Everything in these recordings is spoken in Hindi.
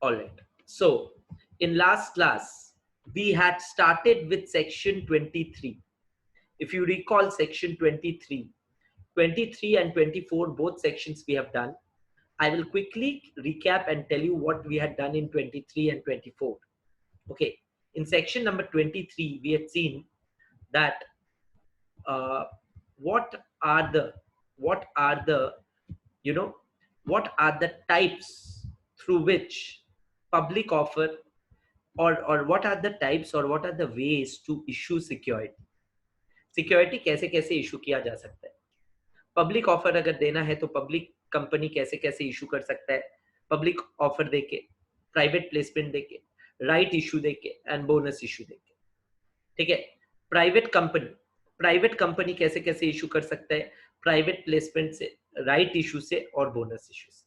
All right. So in last class we had started with section 23. If you recall section 23, 23 and 24, both sections we have done. I will quickly recap and tell you what we had done in 23 and 24. Okay. In section number 23, we had seen that uh, what are the what are the you know what are the types through which public offer, or what are the types or what are the ways to issue security. Security कैसे कैसे इशू किया जा सकता है. पब्लिक ऑफर अगर देना है तो पब्लिक कंपनी कैसे कैसे इशू कर सकता है. पब्लिक ऑफर देके, प्राइवेट प्लेसमेंट देके, राइट इशू देके एंड बोनस इशू देके. ठीक है. प्राइवेट कंपनी कैसे कैसे इशू कर सकता है, प्राइवेट प्लेसमेंट से, राइट इशू से और बोनस इशू से.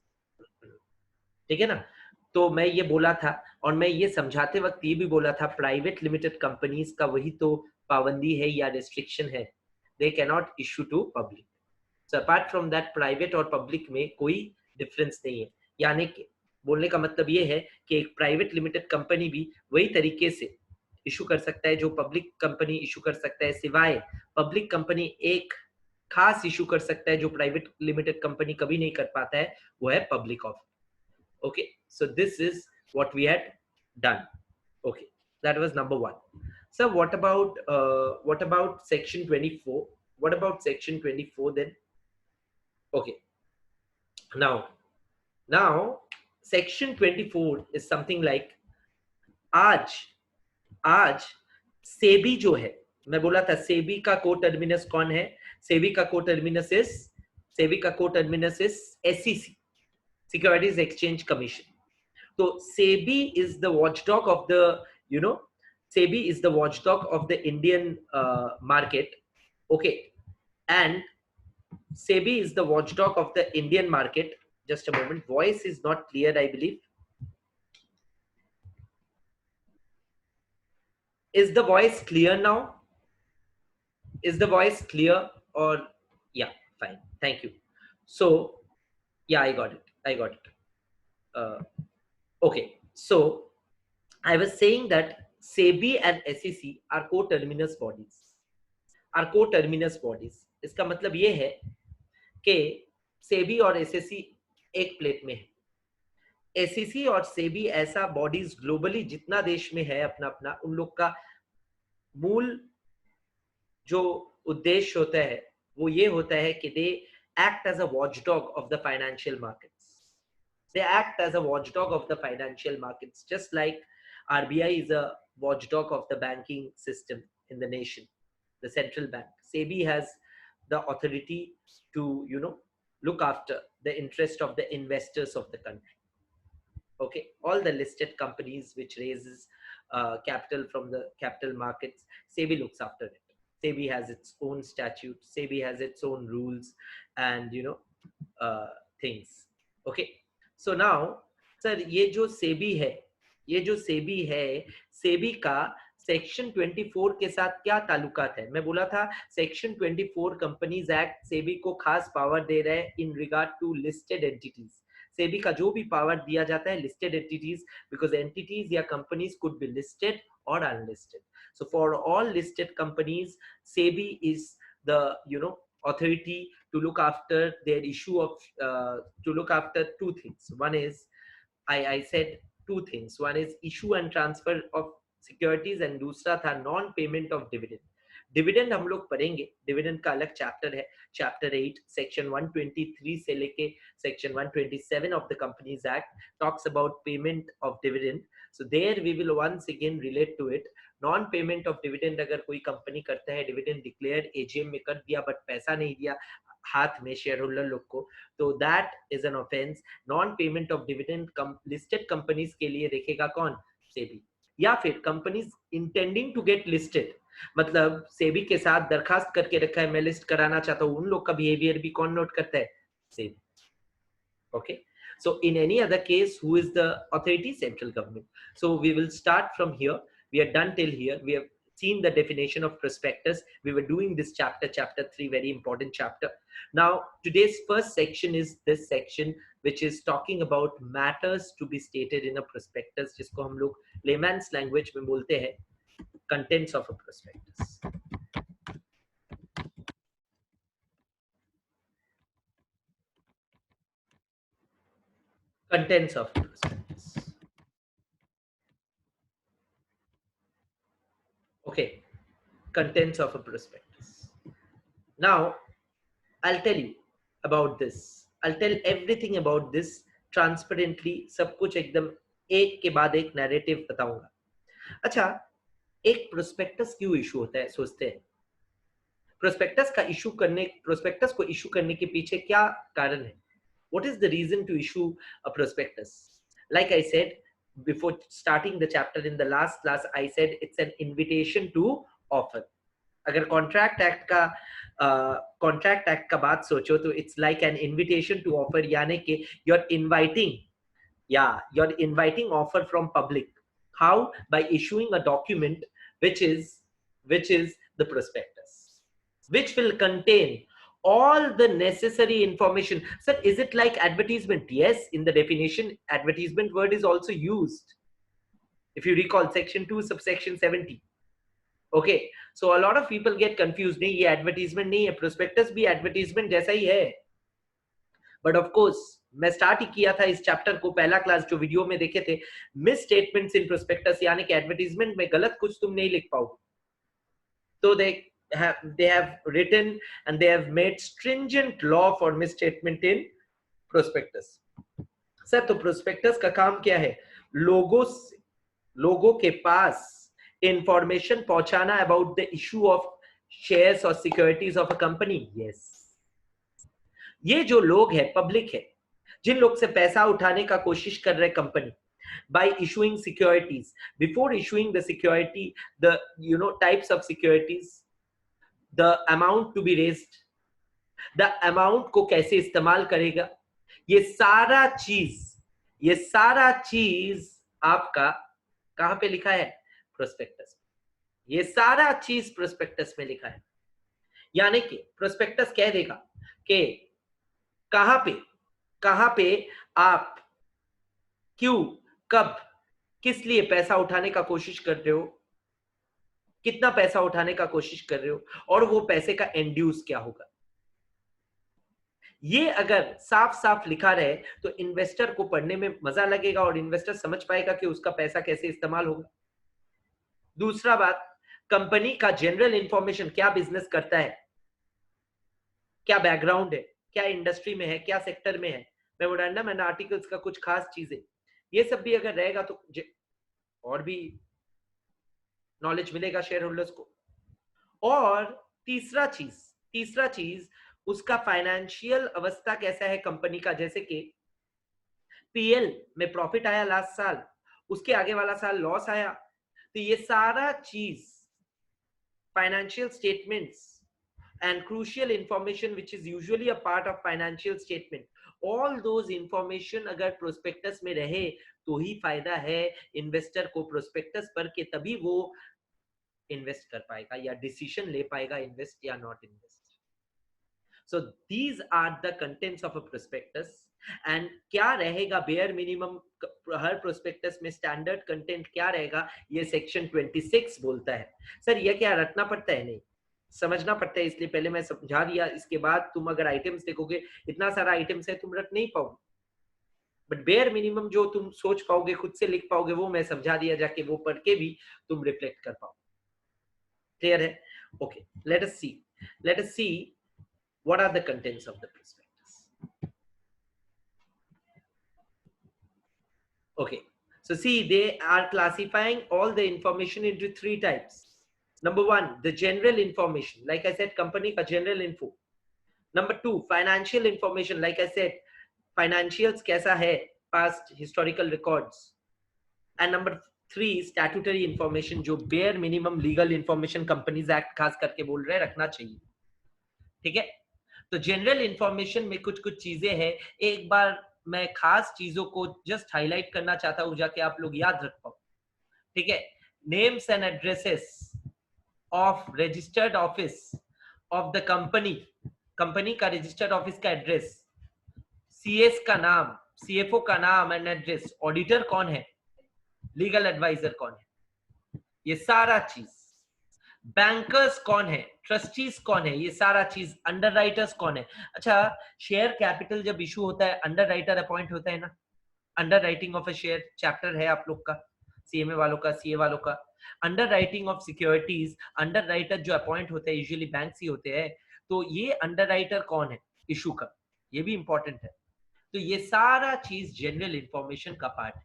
ठीक है ना. तो मैं ये बोला था और मैं ये समझाते वक्त ये भी बोला था, प्राइवेट लिमिटेड कंपनीज का वही तो पाबंदी है या रिस्ट्रिक्शन है, they cannot issue to public. So apart from that private और पब्लिक में कोई डिफरेंस नहीं है. यानी कि बोलने का मतलब ये है कि एक प्राइवेट लिमिटेड कंपनी भी वही तरीके से इशू कर सकता है जो पब्लिक कंपनी इशू कर सकता है, सिवाय पब्लिक कंपनी एक खास इशू कर सकता है जो प्राइवेट लिमिटेड कंपनी कभी नहीं कर पाता है, वो है public offer. Okay, so this is what we had done. Okay, that was number one. So what about section 24? What about section 24 then? Okay, now section 24 is something like, आज आज सेबी जो है, मैं बोला था सेबी का को टर्मिनस कौन है. सेबी का को terminus is SEC, Securities Exchange Commission. So SEBI is the watchdog of the, SEBI is the watchdog of the Indian market. Okay, and SEBI is the watchdog of the Indian market. Just a moment, voice is not clear, I believe. Is the voice clear now? Is the voice clear? Or yeah, fine, thank you. So yeah, I got it. Okay, so I was saying that SEBI and SEC are co-terminus bodies. इसका मतलब ये है कि SEBI और SEC एक प्लेट में है. SEC और SEBI ऐसा बॉडीज ग्लोबली जितना देश में है अपना अपना, उन लोग का मूल जो उद्देश्य होता है वो ये होता है कि they act as a watchdog of the financial markets. They act as a watchdog of the financial markets, just like RBI is a watchdog of the banking system in the nation, the central bank. SEBI has the authority to, look after the interest of the investors of the country. Okay, all the listed companies which raises capital from the capital markets, SEBI looks after it. SEBI has its own statute, SEBI has its own rules and things. Okay. So now sir ये जो सेबी है, सेबी का सेक्शन 24 के साथ क्या ताल्लुकात है. मैं बोला था सेक्शन 24 कंपनीज एक्ट सेबी को खास पावर दे रहा है in regard to listed entities. SEBI का जो भी पावर दिया जाता है लिस्टेड एंटिटीज, बिकॉज एंटिटीज या कंपनीज कुड बी लिस्टेड और unlisted. So for all listed companies SEBI is the authority to look after their issue of to look after two things. One is I said two things. One is issue and transfer of securities and दूसरा था non payment of dividend. Dividend हम लोग पढ़ेंगे, डिविडेंड का अलग चैप्टर है, चैप्टर 8 सेक्शन 123 से लेके section 127 of the companies act talks about payment of dividend. So there we will once again relate to it. Non payment of dividend अगर कोई कंपनी करता है, डिविडेंड डिक्लेयर एजीएम में कर दिया बट पैसा नहीं दिया हाथ में शेयर होल्डर लोग को, तो that is an offence. Non payment of dividend listed companies के लिए देखेगा कौन, सेबी. या फिर companies intending to get listed, मतलब सेबी के साथ दरखास्त करके रखा है मैं लिस्ट कराना चाहता हूं, उन लोग का बिहेवियर भी कौन नोट करता है, SEBI. Okay, so in any other case who is the authority, central government. So we will start from here. We are done till here. We have seen the definition of prospectus. We were doing this chapter 3, very important chapter. Now today's first section is this section which is talking about matters to be stated in a prospectus, जिसको हम लोग layman's language में बोलते हैं contents of a prospectus. Contents of a prospectus. Okay, contents of a prospectus. Now I'll tell you about this. I'll tell everything about this transparently. सब कुछ एकदम एक के बाद एक नैरेटिव बताऊंगा. अच्छा, एक प्रोस्पेक्टस क्यों इशू होता है? सोचते हैं प्रोस्पेक्टस को इशू करने के पीछे क्या कारण है? What is the reason to issue a prospectus? Like I said before starting the chapter in the last class, I said it's an invitation to offer. अगर कॉन्ट्रैक्ट एक्ट का बात सोचो तो it's like an invitation to offer, यानी कि you're inviting offer from public. How? By issuing a document which is the prospectus, which will contain all the necessary information. Sir, is it like advertisement? Yes, in the definition advertisement word is also used, if you recall section 2 subsection 70. Okay, so a lot of people get confused. नहीं, ये advertisement नहीं है, prospectus भी advertisement जैसा ही है. But of course, मैं स्टार्ट ही किया था इस चैप्टर को, पहला क्लास जो वीडियो में देखे थे, मिस स्टेटमेंट्स इन प्रोस्पेक्टस, यानी कि एडवर्टाइजमेंट में गलत कुछ तुम नहीं लिख पाओगे. तो they have written and they have made stringent law for misstatement in prospectus. Sir, तो प्रोस्पेक्टस का काम क्या है? लोगों के पास इंफॉर्मेशन पहुंचाना about the issue of shares और securities of a company. Yes, ये जो लोग है, पब्लिक है, जिन लोग से पैसा उठाने का कोशिश कर रहे company by issuing securities. Before issuing the security, the types of securities, the amount to be raised, the amount को कैसे इस्तेमाल करेगा, ये सारा चीज आपका कहां पे लिखा है? प्रोस्पेक्टस. ये सारा चीज प्रोस्पेक्टस में लिखा है. यानी कि प्रोस्पेक्टस कह देगा कि कहां पे आप क्यों, कब, किस लिए पैसा उठाने का कोशिश कर रहे हो, कितना पैसा उठाने का कोशिश कर रहे हो, और वो पैसे का एंड यूज क्या होगा. ये अगर साफ साफ लिखा रहे तो इन्वेस्टर को पढ़ने में मजा लगेगा और इन्वेस्टर समझ पाएगा कि उसका पैसा कैसे इस्तेमाल होगा. दूसरा बात, कंपनी का जनरल इंफॉर्मेशन, क्या बिजनेस करता है, क्या बैकग्राउंड है, क्या इंडस्ट्री में है, क्या सेक्टर में है, मेमोरेंडम एंड आर्टिकल्स का कुछ खास चीजें, ये सब भी अगर रहेगा तो और भी नॉलेज मिलेगा शेयर होल्डर्स को. और तीसरा चीज उसका फाइनेंशियल अवस्था कैसा है कंपनी का. जैसे कि पीएल में प्रॉफिट आया लास्ट साल, उसके आगे वाला साल लॉस आया, तो ये सारा चीज, financial statements and crucial information which is usually a part of financial statement, all those information अगर prospectus में रहे तो ही फायदा है इन्वेस्टर को prospectus पर, के तभी वो इन्वेस्ट कर पाएगा या डिसीजन ले पाएगा इन्वेस्ट या not invest. So these are the contents of a prospectus. And क्या रहेगा बेयर मिनिमम हर प्रोस्पेक्टस में, स्टैंडर्ड कंटेंट क्या रहेगा, ये सेक्शन 26 बोलता है. सर, ये क्या रटना पड़ता है? नहीं, समझना पड़ता है, इसलिए पहले मैं समझा दिया. इसके बाद तुम अगर आइटम्स देखोगे, इतना सारा आइटम्स है, तुम रट नहीं पाओगे. बट बेयर मिनिमम जो तुम सोच पाओगे, खुद से लिख पाओगे, वो मैं समझा दिया, जाके वो पढ़ के भी तुम रिफ्लेक्ट कर पाओ. क्लियर है? Okay, let us see what are the contents of the prospectus. Okay, so see, they are classifying all the information into 3 types. Number 1, the general information, like I said, company ka general info. Number 2, financial information, like I said, financials kaisa hai, past historical records. And number 3, statutory information, जो bare minimum legal information companies act खास करके बोल रहे हैं रखना चाहिए. ठीक है? तो जनरल इंफॉर्मेशन में कुछ चीजें हैं. एक बार मैं खास चीजों को जस्ट हाईलाइट करना चाहता हूं, जाके आप लोग याद रख पाओ. ठीक है? Names and addresses of registered office of the company का रजिस्टर्ड ऑफिस का एड्रेस, सीएस का नाम, सीएफओ का नाम एंड एड्रेस, ऑडिटर कौन है, लीगल एडवाइजर कौन है, ये सारा चीज, बैंकर्स कौन है, ट्रस्टीज कौन है, ये सारा चीज, अंडरराइटर्स कौन है। अच्छा, शेयर कैपिटल जब इशू होता है अंडरराइटर अपॉइंट होता है ना, under writing of a share chapter है आप लोग का, सीएमए वालों का, सीए वालों का। Under writing of securities, under writer जो अपॉइंट होते हैं यूजुअली बैंक ही होते हैं, तो ये अंडर राइटर कौन है इशू का, ये भी इंपॉर्टेंट है। तो ये सारा चीज जनरल इंफॉर्मेशन का पार्ट है,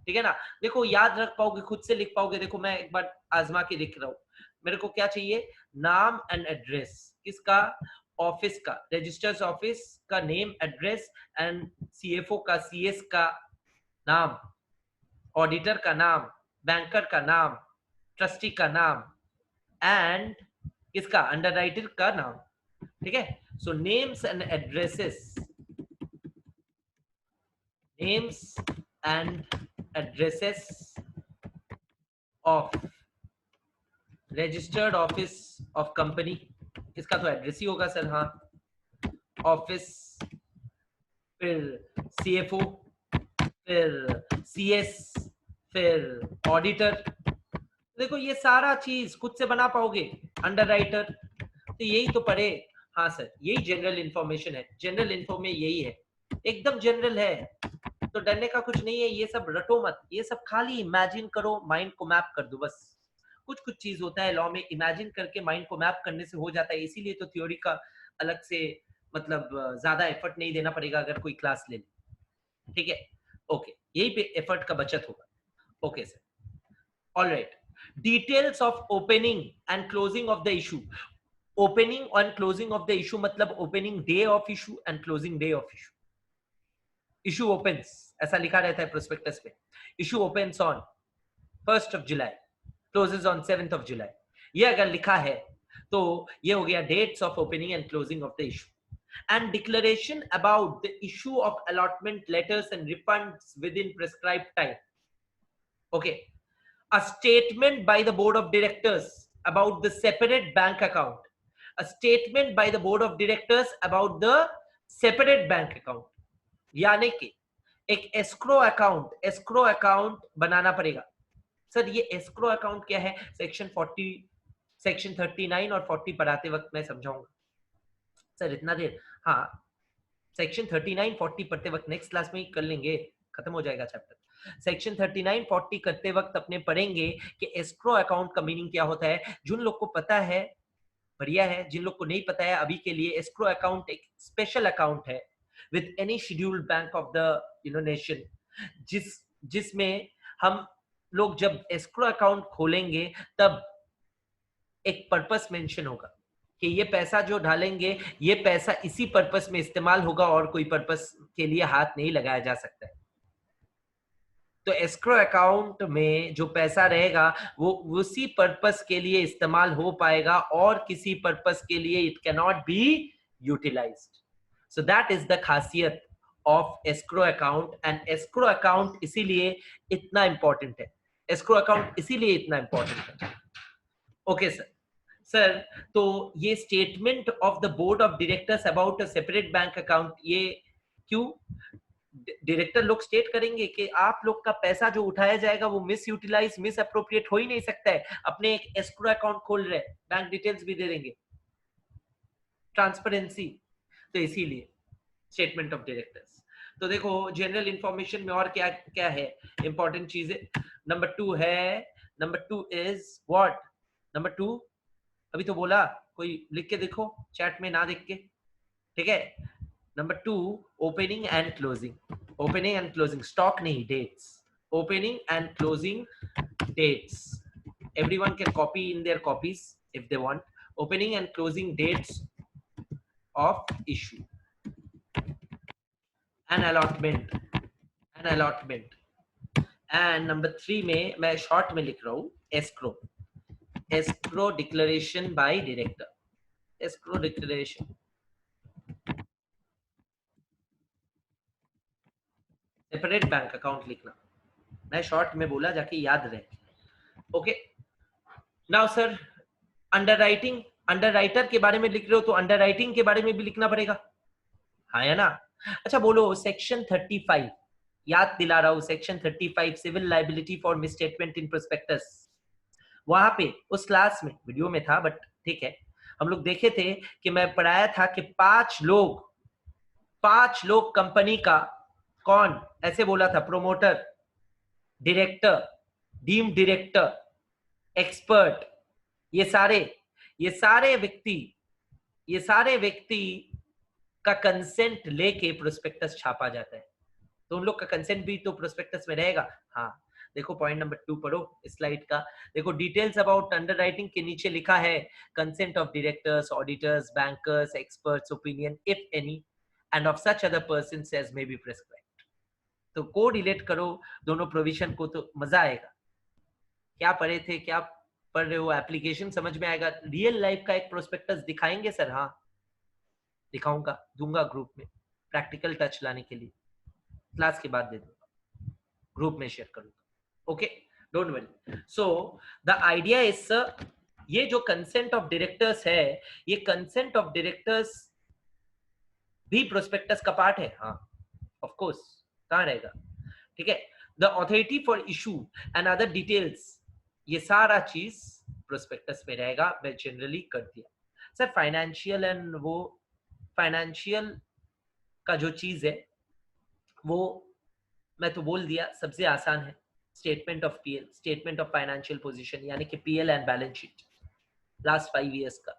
ठीक है ना। देखो याद रख पाओगे, खुद से लिख पाओगे। देखो मैं एक बार आजमा के लिख रहा हूँ। मेरे को क्या चाहिए, नाम एंड एड्रेस किसका, ऑफिस का, रजिस्टर्स ऑफिस का नेम एड्रेस एंड सीएफओ का, सीएस का नाम, ऑडिटर का नाम, बैंकर का नाम, ट्रस्टी का नाम एंड किसका, अंडरराइटर का नाम, ठीक है। So names and addresses, names and addresses of registered office of company, इसका तो एड्रेस ही होगा सर, हाँ, ऑफिस, फिर सीएफओ, फिर सीएस, फिर ऑडिटर। देखो ये सारा चीज खुद से बना पाओगे, अंडरराइटर, तो यही तो पढ़े। हाँ सर, यही जनरल इंफॉर्मेशन है, जनरल इन्फो में यही है, एकदम जनरल है, तो डरने का कुछ नहीं है। ये सब रटो मत, ये सब खाली इमेजिन करो, माइंड को मैप कर दो बस। कुछ कुछ चीज होता है लॉ में, इमेजिन करके माइंड को मैप करने से हो जाता है, इसीलिए तो थ्योरी का अलग से मतलब ज्यादा एफर्ट नहीं देना पड़ेगा अगर कोई क्लास ले ले, ठीक है। ओके, यही पे एफर्ट का बचत होगा। Okay sir, all right. Details of opening and closing of the issue, opening and closing of the issue मतलब opening day of issue and closing day of issue. Issue opens, ऐसा लिखा रहता है प्रोस्पेक्टस पे, issue opens on 1st of July, closes on 7th of July। ये अगर लिखा है तो ये हो गया dates of opening and closing of the issue. And declaration about the issue of allotment letters and refunds within prescribed time. Okay, a statement by the board of directors about the separate bank account, a statement by the board of directors about the separate bank account, यानी कि एक एस्क्रो अकाउंट बनाना पड़ेगा। सर ये एस्क्रो अकाउंट क्या है, सेक्शन 39 और 40 पढ़ाते वक्त मैं समझाऊंगा सर, इतना देर, हाँ, सेक्शन 39 40 पढ़ते वक्त नेक्स्ट क्लास में ही कर लेंगे, खत्म हो जाएगा चैप्टर। सेक्शन 39 40 करते वक्त अपने पढ़ेंगे कि एस्क्रो अकाउंट का मीनिंग क्या होता है। जिन लोग को पता है बढ़िया है, जिन लोग को नहीं पता है अभी के लिए, एस्क्रो अकाउंट एक स्पेशल अकाउंट है with any scheduled bank of the nation, जिसमें हम लोग जब एस्क्रो अकाउंट खोलेंगे तब एक पर्पस मेंशन होगा कि ये पैसा जो डालेंगे ये पैसा इसी पर्पस में इस्तेमाल होगा और कोई पर्पस के लिए हाथ नहीं लगाया जा सकता है। तो एस्क्रो अकाउंट में जो पैसा रहेगा वो उसी पर्पस के लिए इस्तेमाल हो पाएगा और किसी पर्पस के लिए it can not be utilised. So that is the खासियत of escrow account, and escrow account इसीलिए इतना इंपॉर्टेंट है, एस्क्रो अकाउंट इसीलिए इतना इंपॉर्टेंट है। ओके सर, तो ये statement of the board of directors about a separate bank account, ये क्यों डायरेक्टर लोग स्टेट करेंगे कि आप लोग का पैसा जो उठाया जाएगा वो मिस यूटिलाइज, मिस अप्रोप्रिएट हो ही नहीं सकता है। अपने एक एस्क्रो अकाउंट खोल रहे, बैंक डिटेल्स भी दे देंगे, ट्रांसपेरेंसी, तो इसीलिए स्टेटमेंट ऑफ डायरेक्टर्स। तो देखो जनरल इंफॉर्मेशन में और क्या क्या है इंपॉर्टेंट चीजें। नंबर 2 है, नंबर 2 इज व्हाट, नंबर 2 अभी तो बोला, कोई लिख के देखो चैट में, ना देख के, ठीक है। Number 2 opening and closing, opening and closing, stock नहीं, dates, opening and closing dates, everyone can copy in their copies if they want, opening and closing dates of issue, an allotment, and number 3 में मैं शॉर्ट में लिख रहा हूँ escrow, escrow declaration by director, escrow declaration, separate bank account लिखना, मैं शॉर्ट में बोला जाके याद रहे। Okay, now sir underwriting, underwriter के बारे में लिख रहे हो तो अंडरराइटिंग के बारे में भी लिखना पड़ेगा, हाँ या ना। अच्छा बोलो सेक्शन 35, याद दिला रहा हूं, section 35 civil liability for misstatement in prospectus. वहां पे उस क्लास में वीडियो में था बट ठीक है, हम लोग देखे थे कि मैं पढ़ाया था कि 5 लोग कंपनी का, कौन ऐसे बोला था, promoter, director, deem director, expert, ये सारे व्यक्ति का कंसेंट लेके प्रोस्पेक्टस छापा जाता है। तो उन लोग का कंसेंट भी तो प्रोस्पेक्टस में रहेगा। हाँ देखो पॉइंट नंबर 2 पढ़ो स्लाइड का, देखो डिटेल्स अबाउट अंडरराइटिंग के नीचे लिखा है consent of directors, auditors, bankers, experts opinion if any and of such other persons as may be prescribed. तो को रिलेट करो दोनों प्रोविजन को तो मजा आएगा। क्या पढ़े थे, क्या पढ़ रहे हो, एप्लीकेशन समझ में आएगा। रियल लाइफ का एक प्रोस्पेक्टस दिखाएंगे सर? हाँ दिखाऊंगा, दूंगा ग्रुप में, प्रैक्टिकल टच लाने के लिए क्लास के बाद दे दूंगा, ग्रुप में शेयर करूंगा। Okay don't worry. So the idea is sir, ये जो कंसेंट ऑफ डायरेक्टर्स है, ये कंसेंट ऑफ डायरेक्टर्स भी प्रोस्पेक्टस का पार्ट है। हाँ ऑफ कोर्स, कहां रहेगा, ठीक है। The authority for issue and other details, ये सारा चीज प्रोस्पेक्टस में रहेगा। मैं जनरली कर दिया सर। फाइनेंशियल एंड वो फाइनेंशियल का जो चीज है वो मैं तो बोल दिया, सबसे आसान है statement of PL, statement of financial position, यानी कि PL and balance sheet last 5 years का,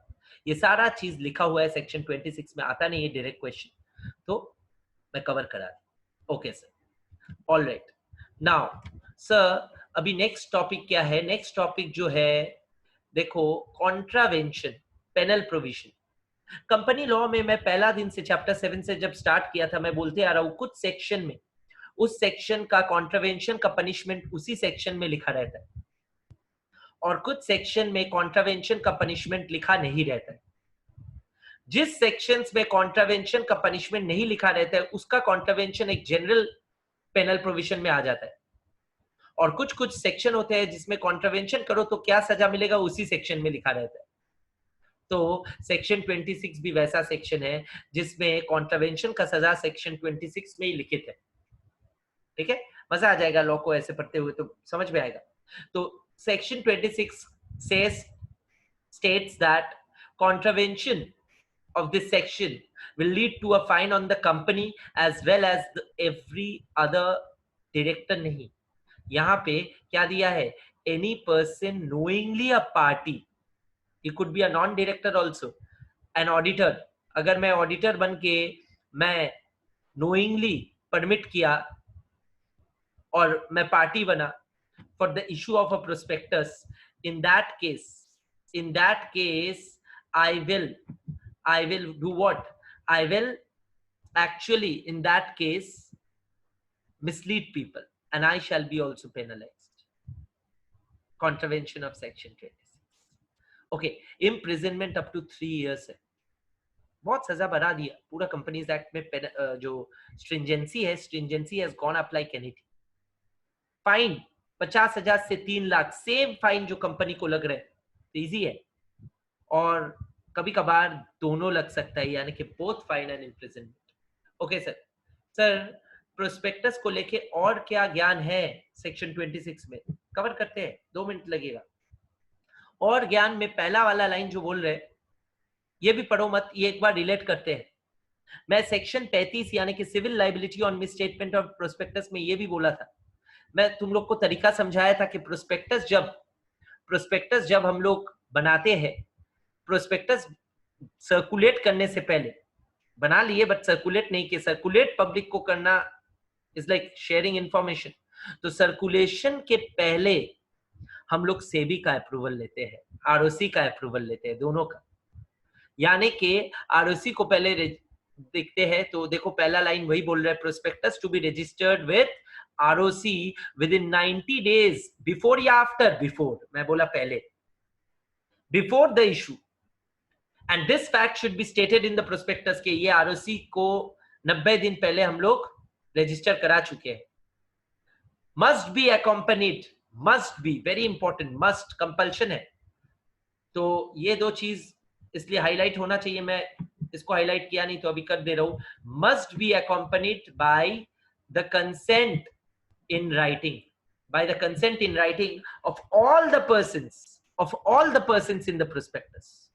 ये सारा चीज लिखा हुआ है सेक्शन 26 में। आता नहीं है डायरेक्ट क्वेश्चन तो मैं कवर करा दी। Okay sir, all right. Now sir अभी नेक्स्ट टॉपिक क्या है? नेक्स्ट टॉपिक जो है देखो contravention, penal provision. Company law में मैं पहला दिन से चैप्टर 7 से जब स्टार्ट किया था मैं बोलते आ रहा हूं, कुछ सेक्शन में उस सेक्शन का कॉन्ट्रावेंशन का पनिशमेंट उसी सेक्शन में लिखा रहता है और कुछ सेक्शन में कॉन्ट्रावेंशन का पनिशमेंट लिखा नहीं रहता है। जिस सेक्शंस में कॉन्ट्रावेंशन का पनिशमेंट नहीं लिखा रहता है उसका कॉन्ट्रावेंशन एक जनरल पेनल प्रोविजन में आ जाता है, और कुछ कुछ सेक्शन होते हैं जिसमें कॉन्ट्रावेंशन करो तो क्या सजा मिलेगा उसी सेक्शन में लिखा रहता है। तो सेक्शन 26 भी वैसा सेक्शन है जिसमें कॉन्ट्रावेंशन का सजा सेक्शन 26 में ही लिखित है। ठीक है, मजा आ जाएगा लॉ को ऐसे पढ़ते हुए, तो समझ में आएगा। तो section 26 says states that contravention of this section will lead to a fine on the company as well as every other director। नहीं, यहाँ पे क्या दिया है, any person knowingly a party, it could be a non director also, an auditor। अगर मैं ऑडिटर बन के मैं knowingly परमिट किया और मैं पार्टी बना for the issue of a prospectus, in that case I will do what, I will actually in that case mislead people and I shall be also penalized, contravention of section 26। okay, imprisonment up to 3 years है, बहुत सजा बढ़ा दिया पूरा कंपनीज एक्ट में। जो स्ट्रिंजेंसी है, stringency has gone up like anything. Fine 50,000 से 3 लाख, सेम फाइन जो कंपनी को लग रहा है, इजी है, और कभी कभार दोनों लग सकता है, यानी कि both fine and imprisonment. Okay sir. Sir prospectus को लेके और क्या ज्ञान है सेक्शन 26 में, कवर करते हैं, 2 मिनट लगेगा। और ज्ञान में पहला वाला लाइन जो बोल रहे ये भी पढ़ो मत, ये एक बार रिलेट करते हैं। मैं सेक्शन 35 यानी कि civil liability on misstatement of prospectus में ये भी बोला था, मैं तुम लोग को तरीका समझाया था कि प्रोस्पेक्टस जब हम लोग बनाते हैं, प्रोस्पेक्टस सर्कुलेट करने से पहले बना लिए बट सर्कुलेट नहीं किए, सर्कुलेट पब्लिक को करना इज लाइक शेयरिंग इंफॉर्मेशन। तो सर्कुलेशन के पहले हम लोग सेबी का अप्रूवल लेते हैं, आरओसी का अप्रूवल लेते हैं, दोनों का। यानी कि आरओसी को पहले देखते हैं, तो देखो पहला लाइन वही बोल रहा है, prospectus to be registered with ROC within 90 days before या आफ्टर, बिफोर मैं बोला पहले, before the issue, and this fact should be stated in the prospectus के ये आरओसी को 90 दिन पहले हम लोग रजिस्टर करा चुके हैं। Must be accompanied, must be very important, must compulsion है। तो ये 2 चीज इसलिए हाईलाइट होना चाहिए, मैं इसको हाईलाइट किया नहीं तो अभी कर दे रहा हूं, must be accompanied by the consent in writing, by the consent in writing of all the persons in the prospectus.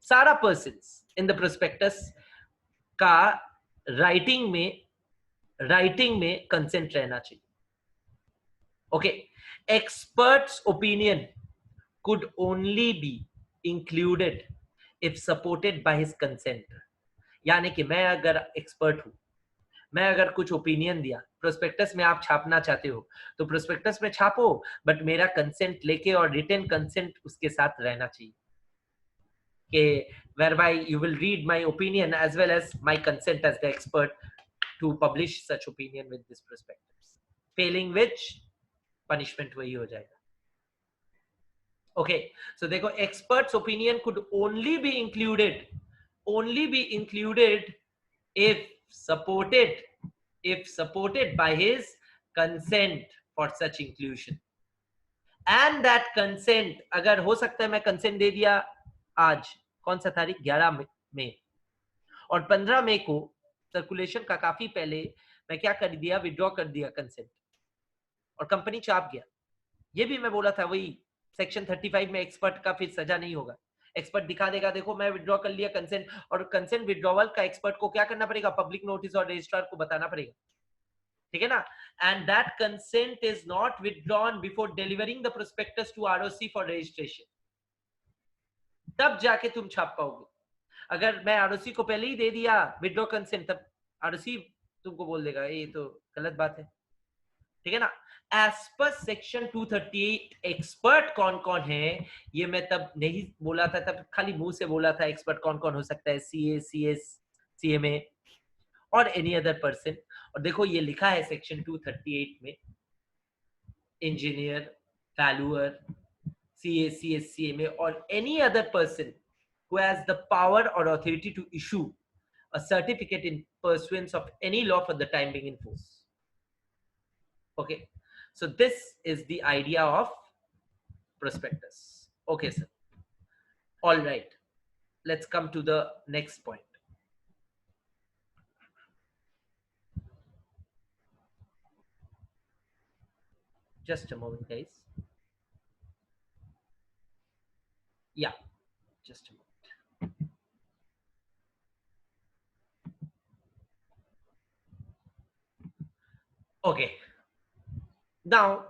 सारा persons in the prospectus का राइटिंग में कंसेंट रहना चाहिए. Okay, experts opinion could only be included if supported by his consent. यानी कि मैं अगर एक्सपर्ट हूं, मैं अगर कुछ ओपिनियन दिया, प्रोस्पेक्टस में आप छापना चाहते हो तो प्रोस्पेक्टस में छापो, बट मेरा कंसेंट लेके और रिटन कंसेंट उसके साथ रहना चाहिए कि whereby you will read my opinion as well as my consent as the expert to publish such opinion with this prospectus. Failing which punishment वही हो जाएगा. Okay, so देखो, expert's opinion could only be included if supported by his consent for such inclusion. And that consent, अगर हो सकता है मैं consent दे दिया आज, कौन सा तारीख, 11 मई, और 15 मई को सर्कुलेशन का काफी पहले मैं क्या कर दिया, विड्रॉ कर दिया कंसेंट, और कंपनी चाप गया. ये भी मैं बोला था, वही सेक्शन 35 में एक्सपर्ट का फिर सजा नहीं होगा. एक्सपर्ट दिखा देगा, देखो मैं विड्रॉ कर लिया कंसेंट, और कंसेंट विड्रॉवल का एक्सपर्ट को क्या करना पड़ेगा, पब्लिक नोटिस और रजिस्ट्रार को बताना पड़ेगा. ठीक है ना. And that consent is not withdrawn before delivering the prospectus to ROC for registration. तब जाके तुम छाप पाओगे. अगर मैं आरओसी को पहले ही दे दिया विड्रॉ कंसेंट, तब आरओसी तुमको बोल देगा ये तो गलत बात है. ठीक है ना. एज पर सेक्शन 238 एक्सपर्ट कौन कौन है ये मैं तब नहीं बोला था, तब खाली मुंह से बोला था एक्सपर्ट कौन कौन हो सकता है, सीए, सीएस, सीएमए और एनी अदर पर्सन. और देखो ये लिखा है सेक्शन 238 में, engineer, valuer, CA, CS, CMA और any other person who has the power or authority to issue a certificate in pursuance of any law for the time being in force. Okay, so this is the idea of prospectus. Okay sir, all right, let's come to the next point. Just a moment guys. Yeah, just a moment. Okay, now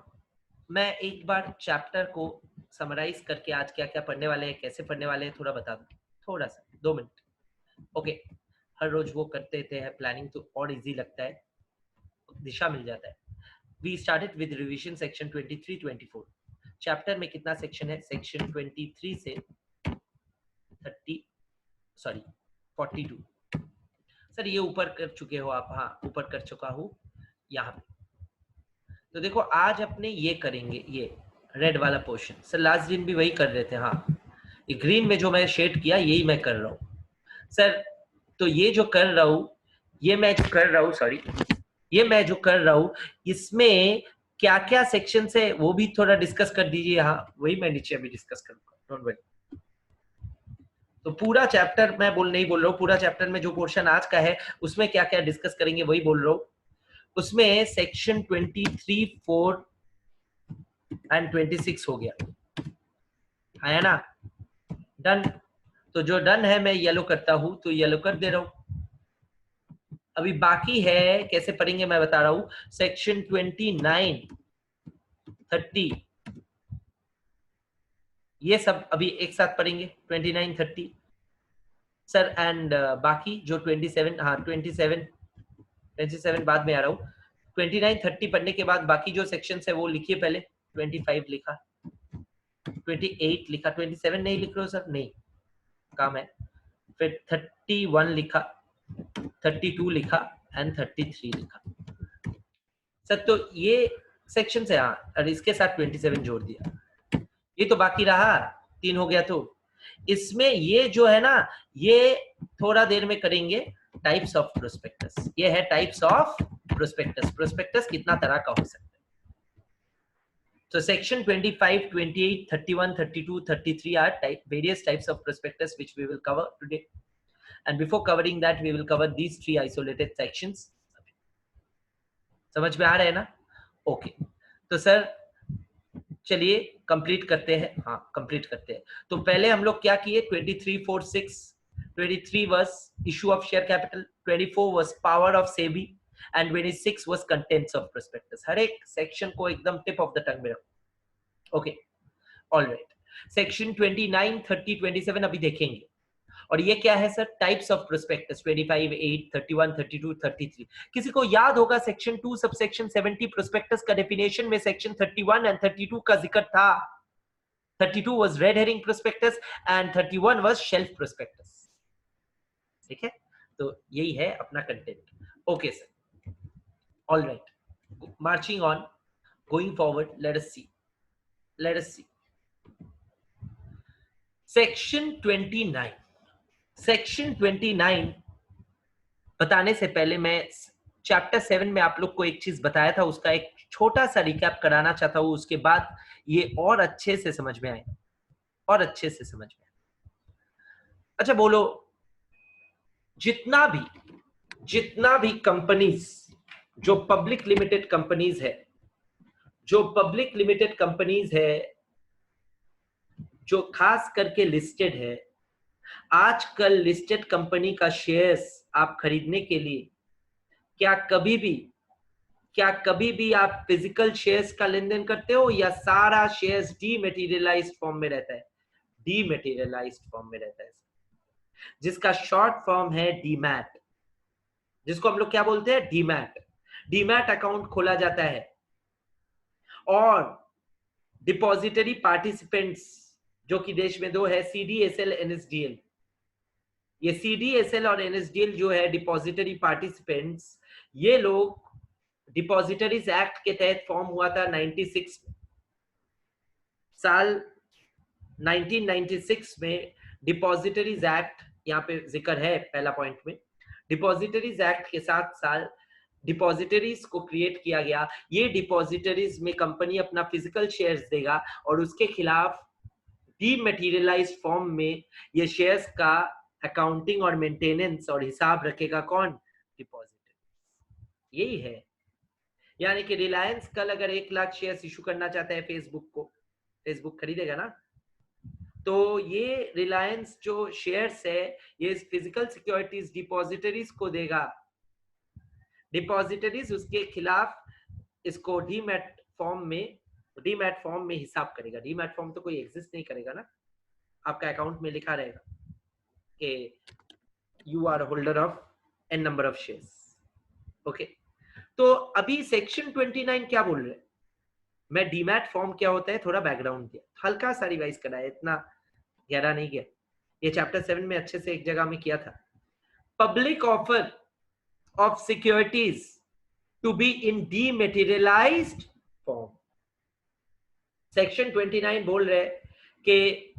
मैं एक बार चैप्टर को समराइज करके आज क्या क्या पढ़ने वाले हैं, कैसे पढ़ने वाले हैं, थोड़ा बता दूं, थोड़ा सा 2 मिनट. ओके, हर रोज वो करते थे प्लानिंग तो और इजी लगता है, दिशा मिल जाता है. We started with revision section 23-24. Chapter में कितना सेक्शन है, सेक्शन 23 से 42. सर ये ऊपर कर चुके हो आप? हाँ, ऊपर कर चुका हूँ यहाँ पे. तो देखो आज अपने ये करेंगे, ये रेड वाला पोर्शन. सर लास्ट दिन भी वही कर रहे थे. हाँ, ये ग्रीन में जो मैं शेड किया यही मैं कर रहा हूँ सर. तो ये जो कर रहा हूँ, ये मैं जो कर रहा हूँ, इसमें क्या क्या सेक्शन है वो भी थोड़ा डिस्कस कर दीजिए. हाँ, वही मैं नीचे अभी डिस्कस करूंगा, डोंट वरी. तो पूरा चैप्टर मैं नहीं बोल रहा हूँ, पूरा चैप्टर में जो पोर्शन आज का है उसमें क्या क्या डिस्कस करेंगे वही बोल रहा हूँ. उसमें सेक्शन 23, 4 एंड 26 हो गया है ना. डन. तो जो डन है मैं येलो करता हूं, तो येलो कर दे रहा हूं. अभी बाकी है, कैसे पढ़ेंगे मैं बता रहा हूं. सेक्शन 29, 30 ये सब अभी एक साथ पढ़ेंगे. 29, 30 सर. एंड बाकी जो 27, हाँ 27 बाद में आ रहा हूँ. 29, 30 पढ़ने के बाद बाकी जो सेक्शन है वो लिखिए. पहले 25 लिखा, 28 लिखा, 27 नहीं लिख रहे हो सर? नहीं, काम है. फिर 31 लिखा, 32 लिखा एंड 33 लिखा. सर तो ये सेक्शन है. हाँ, और इसके साथ 27 जोड़ दिया. ये तो बाकी रहा, 3 हो गया. तो इसमें ये जो है ना, ये थोड़ा देर में करेंगे. टाइप्स ऑफ प्रोस्पेक्टस, ये है टाइप्स ऑफ प्रोस्पेक्टस. प्रोस्पेक्टस कितना तरह का हो सकता है. So section 25, 28, 31, 32, 33 are various types of prospectus which we will cover today. and before covering that we will cover these 3 isolated sections. समझ में आ रहे हैं ना? ओके, तो सर चलिए कंप्लीट करते हैं. हाँ, कंप्लीट करते हैं. तो पहले हम लोग क्या किए? 23, 4, 6. 23 was issue of share capital, 24 was power of SEBI, and 26 was contents of prospectus. हर एक सेक्शन को एकदम टिप ऑफ द टंग में रखो. Okay, alright. सेक्शन 29, 30, 27 अभी देखेंगे. और ये क्या है सर? Types of prospectus 25, 8, 31, 32, 33. किसी को याद होगा सेक्शन 2 सबसेक्शन 70 प्रोस्पेक्टस का डेफिनेशन में सेक्शन 31 एंड 32 का जिक्र था. 32 was red herring prospectus and 31 was shelf prospectus. ठीक है, तो यही है अपना content. Okay sir, alright. Marching on, going forward, let us see section 29. Section 29 बताने से पहले मैं चैप्टर 7 में आप लोग को एक चीज बताया था, उसका एक छोटा सा रिकैप कराना चाहता हूं. उसके बाद ये और अच्छे से समझ में आए, और अच्छे से समझ में आए. अच्छा बोलो, जितना भी कंपनीज जो पब्लिक लिमिटेड कंपनीज है, जो खास करके लिस्टेड है, आजकल लिस्टेड कंपनी का शेयर्स आप खरीदने के लिए क्या कभी भी आप फिजिकल शेयर्स का लेन देन करते हो, या सारा शेयर्स डीमेटीरियलाइज्ड फॉर्म में रहता है? डीमेटीरियलाइज्ड फॉर्म में रहता है, जिसका शॉर्ट फॉर्म है डीमैट, जिसको हम लोग क्या बोलते हैं? डीमैट. डीमैट अकाउंट खोला जाता है और डिपॉजिटरी पार्टिसिपेंट्स, जो कि देश में 2 है, CDSL, NSDL. ये CDSL और NSDL जो है डिपॉजिटरी पार्टिसिपेंट्स, ये लोग डिपॉजिटरीज एक्ट के तहत फॉर्म हुआ था 96 में. साल 1996 में डिपॉजिटरीज एक्ट, यहाँ पे जिक्र है पहला पॉइंट में, डिपॉजिटरीज एक्ट के साथ साल डिपॉजिटरीज को क्रिएट किया गया. ये डिपॉजिटरीज में कंपनी अपना फिजिकल शेयर्स देगा और उसके खिलाफ डीमैटेरियलाइज्ड फॉर्म में ये शेयर्स का अकाउंटिंग और मेंटेनेंस और हिसाब रखेगा कौन? डिपॉजिटरी. यही है. यानी कि रिलायंस कल अगर 1 लाख शेयर्स इशू करना चाहता है फेसबुक को, फेसबुक खरीदेगा ना, तो ये रिलायंस जो शेयर्स है ये फिजिकल सिक्योरिटीज डिपॉजिटरीज को देगा. डिपॉजिटरीज उसके खिलाफ इसको डीमैट फॉर्म में हिसाब करेगा. डीमैट फॉर्म तो कोई एग्जिस्ट नहीं करेगा ना, आपका अकाउंट में लिखा रहेगा कि you are holder of an number of shares. Okay, तो अभी सेक्शन 29 क्या बोल रहे हैं? मैं डीमैट फॉर्म क्या होता है थोड़ा बैकग्राउंड दिया, हल्का सा रिवाइज कराया, इतना गहरा नहीं गया. ये चैप्टर 7 में अच्छे से एक जगह में किया था. Public offer of securities to be in dematerialised form. Section 29 बोल रहे हैं कि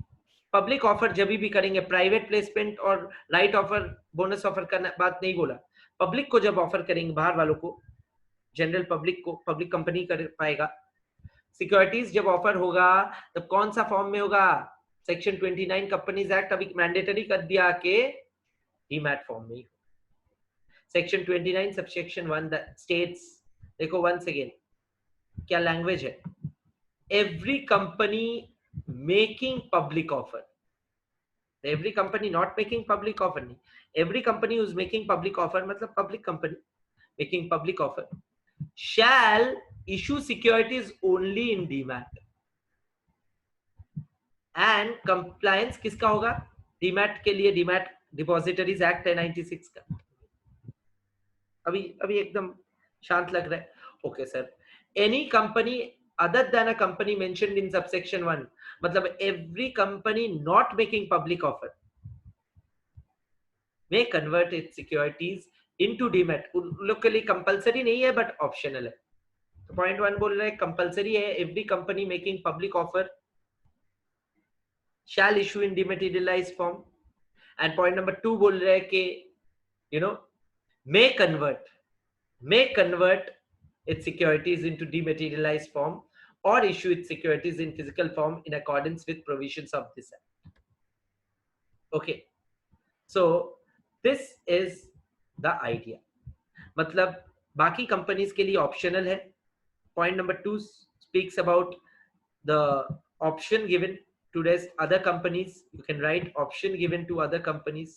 पब्लिक ऑफर जब भी करेंगे, प्राइवेट प्लेसमेंट और राइट ऑफर, बोनस ऑफर का बात नहीं बोला. पब्लिक को जब ऑफर करेंगे, बाहर वालों को, जनरल पब्लिक को, पब्लिक कंपनी कर पाएगा. सिक्योरिटीज जब ऑफर होगा तब कौन सा फॉर्म में होगा? सेक्शन 29 कंपनीज एक्ट अभी मैंडेटरी कर दिया कि डीमैट फॉर्म में ही. सेक्शन 29 सबसेक्शन 1 स्टेट्स, देखो वंस अगेन क्या लैंग्वेज है, every company making public offer. Every company not making public offer नहीं, every company is making public offer मतलब public company making public offer shall issue securities only in DMAT. And compliance किसका होगा? डीमैट के लिए डीमैट डिपॉजिटरीज एक्ट है 96 का. अभी एकदम शांत लग रहा है. Okay sir, any company other than a company mentioned in subsection 1, मतलब every company not making public offer may convert its securities into DMAT. उन लोग के लिए कंपलसरी नहीं है बट ऑप्शनल है. तो पॉइंट 1 बोल रहे हैं कंपलसरी है, every company making public offer shall issue in dematerialized form. And point number 2 बोल रहे हैं कि may convert its securities into dematerialized form or issue its securities in physical form in accordance with provisions of this act. Okay, so this is the idea. मतलब बाकी कंपनीज के लिए ऑप्शनल है। Point number 2 speaks about the option given to rest other companies. You can write option given to other companies.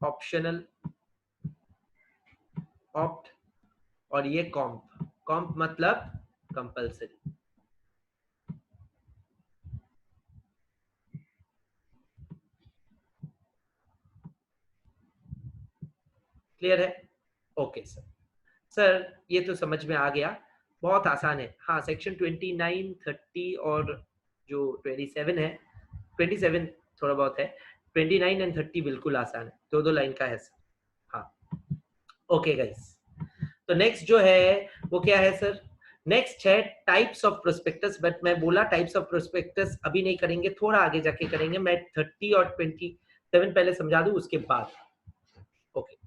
Optional, opt, और ये comp मतलब compulsory। क्लियर है? ओके सर ये तो समझ में आ गया, बहुत आसान है। हाँ, सेक्शन 29, 30 और जो 27 है, 27 थोड़ा बहुत है, 29 एंड 30 बिल्कुल आसान है, दो लाइन का है सर। हाँ ओके गाइस, तो नेक्स्ट जो है वो क्या है सर? नेक्स्ट है टाइप्स ऑफ प्रोस्पेक्टस। बट मैं बोला टाइप्स ऑफ प्रोस्पेक्टस अभी नहीं करेंगे, थोड़ा आगे जाके करेंगे। मैं 30 और 27 पहले समझा दूं, उसके बाद। Okay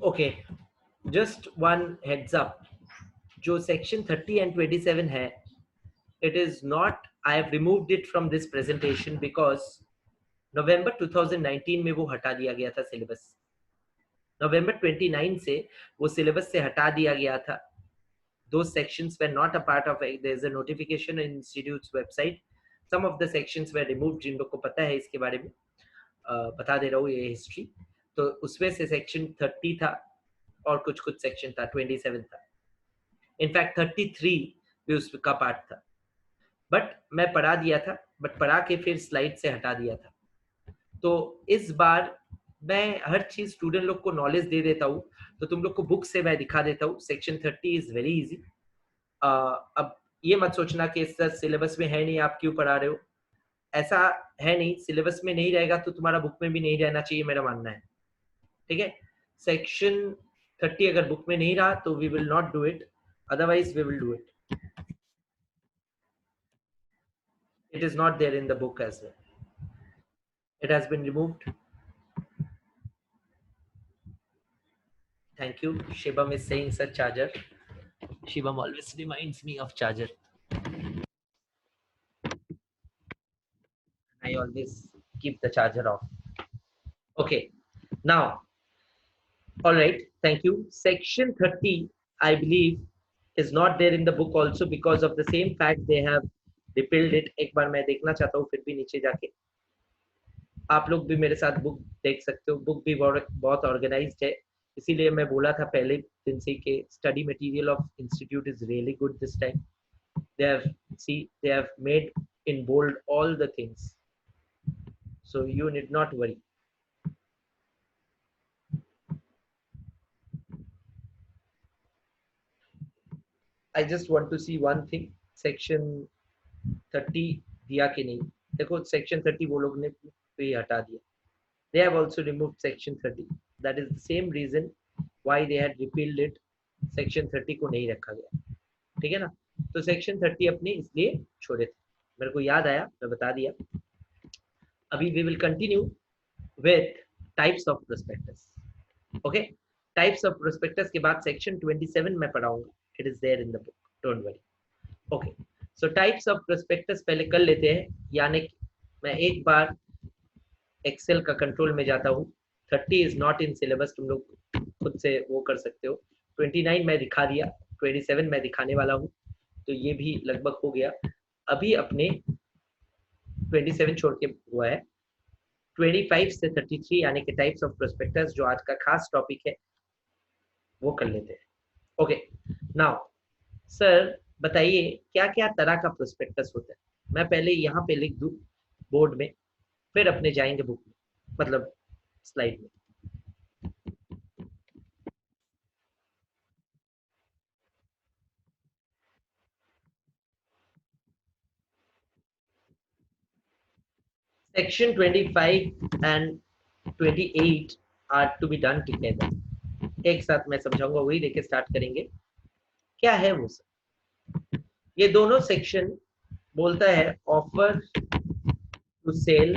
okay, just one heads up, जो सेक्शन 30 एंड 27 है, it is not, I have removed it from this presentation because नवंबर 2019 में वो हटा दिया गया था सिलेबस। नवंबर 29 से वो सिलेबस से हटा दिया गया था। Those sections were not a part of it. There's a notification in institute's website. Some of the sections were removed, जिन लोग को पता है इसके बारे में बता दे रहा हूँ ये हिस्ट्री। तो उसमें से सेक्शन 30 था और कुछ सेक्शन था, 27 था, इनफैक्ट 33 भी उसका पार्ट था। बट मैं पढ़ा दिया था, बट पढ़ा के फिर स्लाइड से हटा दिया था। तो इस बार मैं हर चीज स्टूडेंट लोग को नॉलेज दे देता हूँ, तो तुम लोग को बुक से मैं दिखा देता हूँ। Section 30 is very easy. अब ये मत सोचना कि सर सिलेबस में है नहीं, आप क्यों पढ़ा रहे हो। ऐसा है नहीं, सिलेबस में नहीं रहेगा तो तुम्हारा बुक में भी नहीं रहना चाहिए, मेरा मानना है। ठीक है, सेक्शन 30 अगर बुक में नहीं रहा तो we will not do it, otherwise we will do it. It is not there in the book as well. It has been removed. Thank you. Shibam is saying sir charger. Shibam always reminds me of charger. I always keep the charger off. Okay. Now, all right. Thank you. Section 30, I believe, is not there in the book also because of the same fact they have repealed it. एक बार मैं देखना चाहता हूँ फिर भी नीचे जाके। आप लोग भी मेरे साथ बुक देख सकते हो, बुक भी बहुत ऑर्गेनाइज्ड है। इसीलिए मैं बोला था पहले दिन से कि study material of institute is really good this time. they have made in bold all the things, so you need not worry. I just want to see one thing, section 30 दिया कि नहीं। देखो सेक्शन 30 वो लोग ने भी हटा दिया। They have also removed section 30. That is the same reason why they had repealed it. section 30 को नहीं रखा गया, ठीक है ना। तो section 30 अपने इसलिए छोड़े थे, मेरे को याद आया, मैं बता दिया। अभी we will continue with types of prospectus. Okay, types of prospectus के बाद section 27 मैं पढ़ाऊंगा। It is there in the book, don't worry. Okay, so types of prospectus पहले कर लेते हैं, यानी मैं एक बार एक्सेल का कंट्रोल में जाता हूँ। 30 इज नॉट इन सिलेबस, तुम लोग खुद से वो कर सकते हो। 29 मैं दिखा दिया, 27 मैं दिखाने वाला हूँ, तो ये भी लगभग हो गया। अभी अपने 27 छोड़ के हुआ है 25 से 33 यानी कि टाइप्स ऑफ प्रोस्पेक्टस, जो आज का खास टॉपिक है, वो कर लेते हैं। ओके, नाउ सर बताइए क्या क्या तरह का प्रोस्पेक्टस होता है। मैं पहले यहाँ पे लिख दूँ बोर्ड में, फिर अपने जाएंगे बुक में, मतलब स्लाइड में। Section 25 and 28 are to be done together. एक साथ मैं समझाऊंगा, वही लेके स्टार्ट करेंगे। क्या है वो सर? ये दोनों सेक्शन बोलता है offer to sell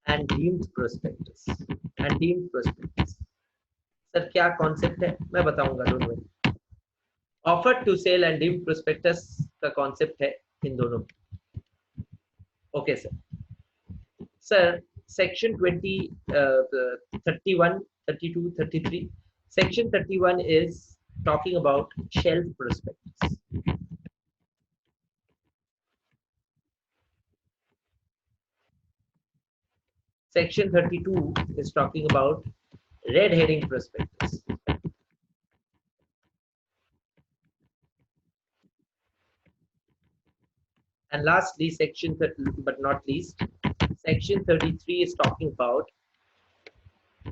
and deemed prospectus and deemed prospectus. Sir क्या कॉन्सेप्ट है मैं बताऊंगा दोनों में. Offer to sell and deemed prospectus का कॉन्सेप्ट है इन दोनों में. Okay sir. Sir section 20 31 32 33 section 31 is talking about shelf prospectus. Section 32 is talking about red herring prospectus. And lastly, section but not least, section 33 is talking about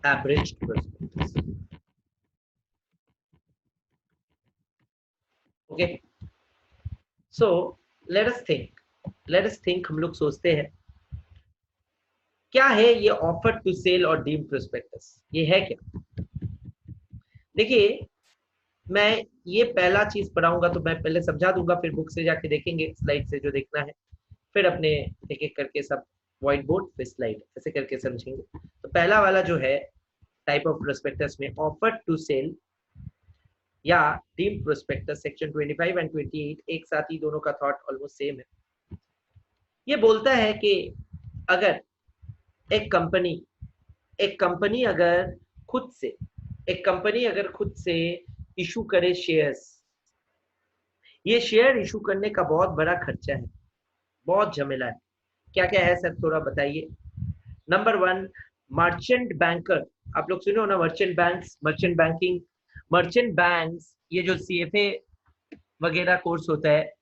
abridged prospectus. Okay. So let us think. हम लोग सोचते हैं क्या है ये ऑफर टू सेल और डीम्ड प्रोस्पेक्टस. ये है क्या? देखिए मैं ये पहला चीज पढ़ाऊंगा तो मैं पहले समझा दूंगा, फिर बुक से जाके देखेंगे स्लाइड से जो देखना है, फिर अपने एक एक करके सब व्हाइट बोर्ड पे स्लाइड ऐसे करके समझेंगे. तो पहला वाला जो है टाइप ऑफ प्रोस्पेक्टस में ऑफर टू सेल या डीम्ड प्रोस्पेक्टस, सेक्शन 25 एंड 28 एक साथ ही दोनों का थॉट ऑलमोस्ट सेम है. ये बोलता है कि अगर एक कंपनी अगर खुद से इशू करे शेयर्स, ये शेयर इशू करने का बहुत बड़ा खर्चा है, बहुत झमेला है. क्या क्या है सर थोड़ा बताइए. Number 1 merchant banker. आप लोग सुने हो ना merchant banks, merchant banking. Merchant banks ये जो सीएफए वगैरह कोर्स होता है,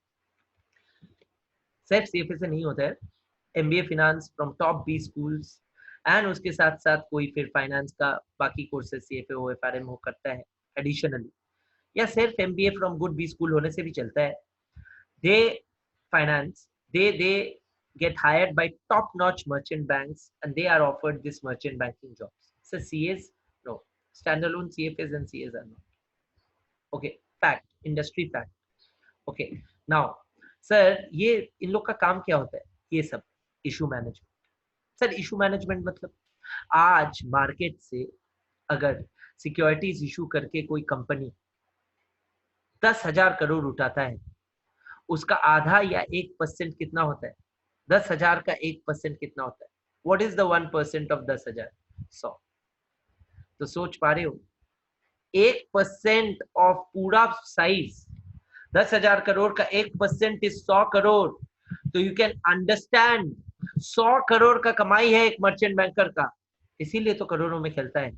सिर्फ सीएफए से नहीं होता है, MBA finance from top B schools and उसके साथ साथ कोई फिर फाइनेंस का बाकी कोर्सेज सीएफए हो एफआरएम हो करता है एडिशनली, या सिर्फ MBA from good B school होने से भी चलता है. they get hired by top notch merchant banks and they are offered this merchant banking jobs. So CAs, no, standalone CFAs and CAs are not. Okay, fact, industry fact. Okay, now sir ये इन लोग का काम क्या होता है? ये सब issue management. Sir issue management मतलब आज मार्केट से अगर सिक्योरिटीज इशू करके कोई कंपनी 10,000 करोड़ उठाता है, उसका आधा या 1% कितना होता है? 10,000 का 1% कितना होता है? What is the 1% of 10,000? 100. तो सोच पा रहे हो 1% ऑफ पूरा साइज 10,000 करोड़ का 1% इज 100 करोड़. तो यू कैन अंडरस्टैंड 100 करोड़ का कमाई है एक मर्चेंट बैंकर का, इसीलिए तो करोड़ों में खेलता है.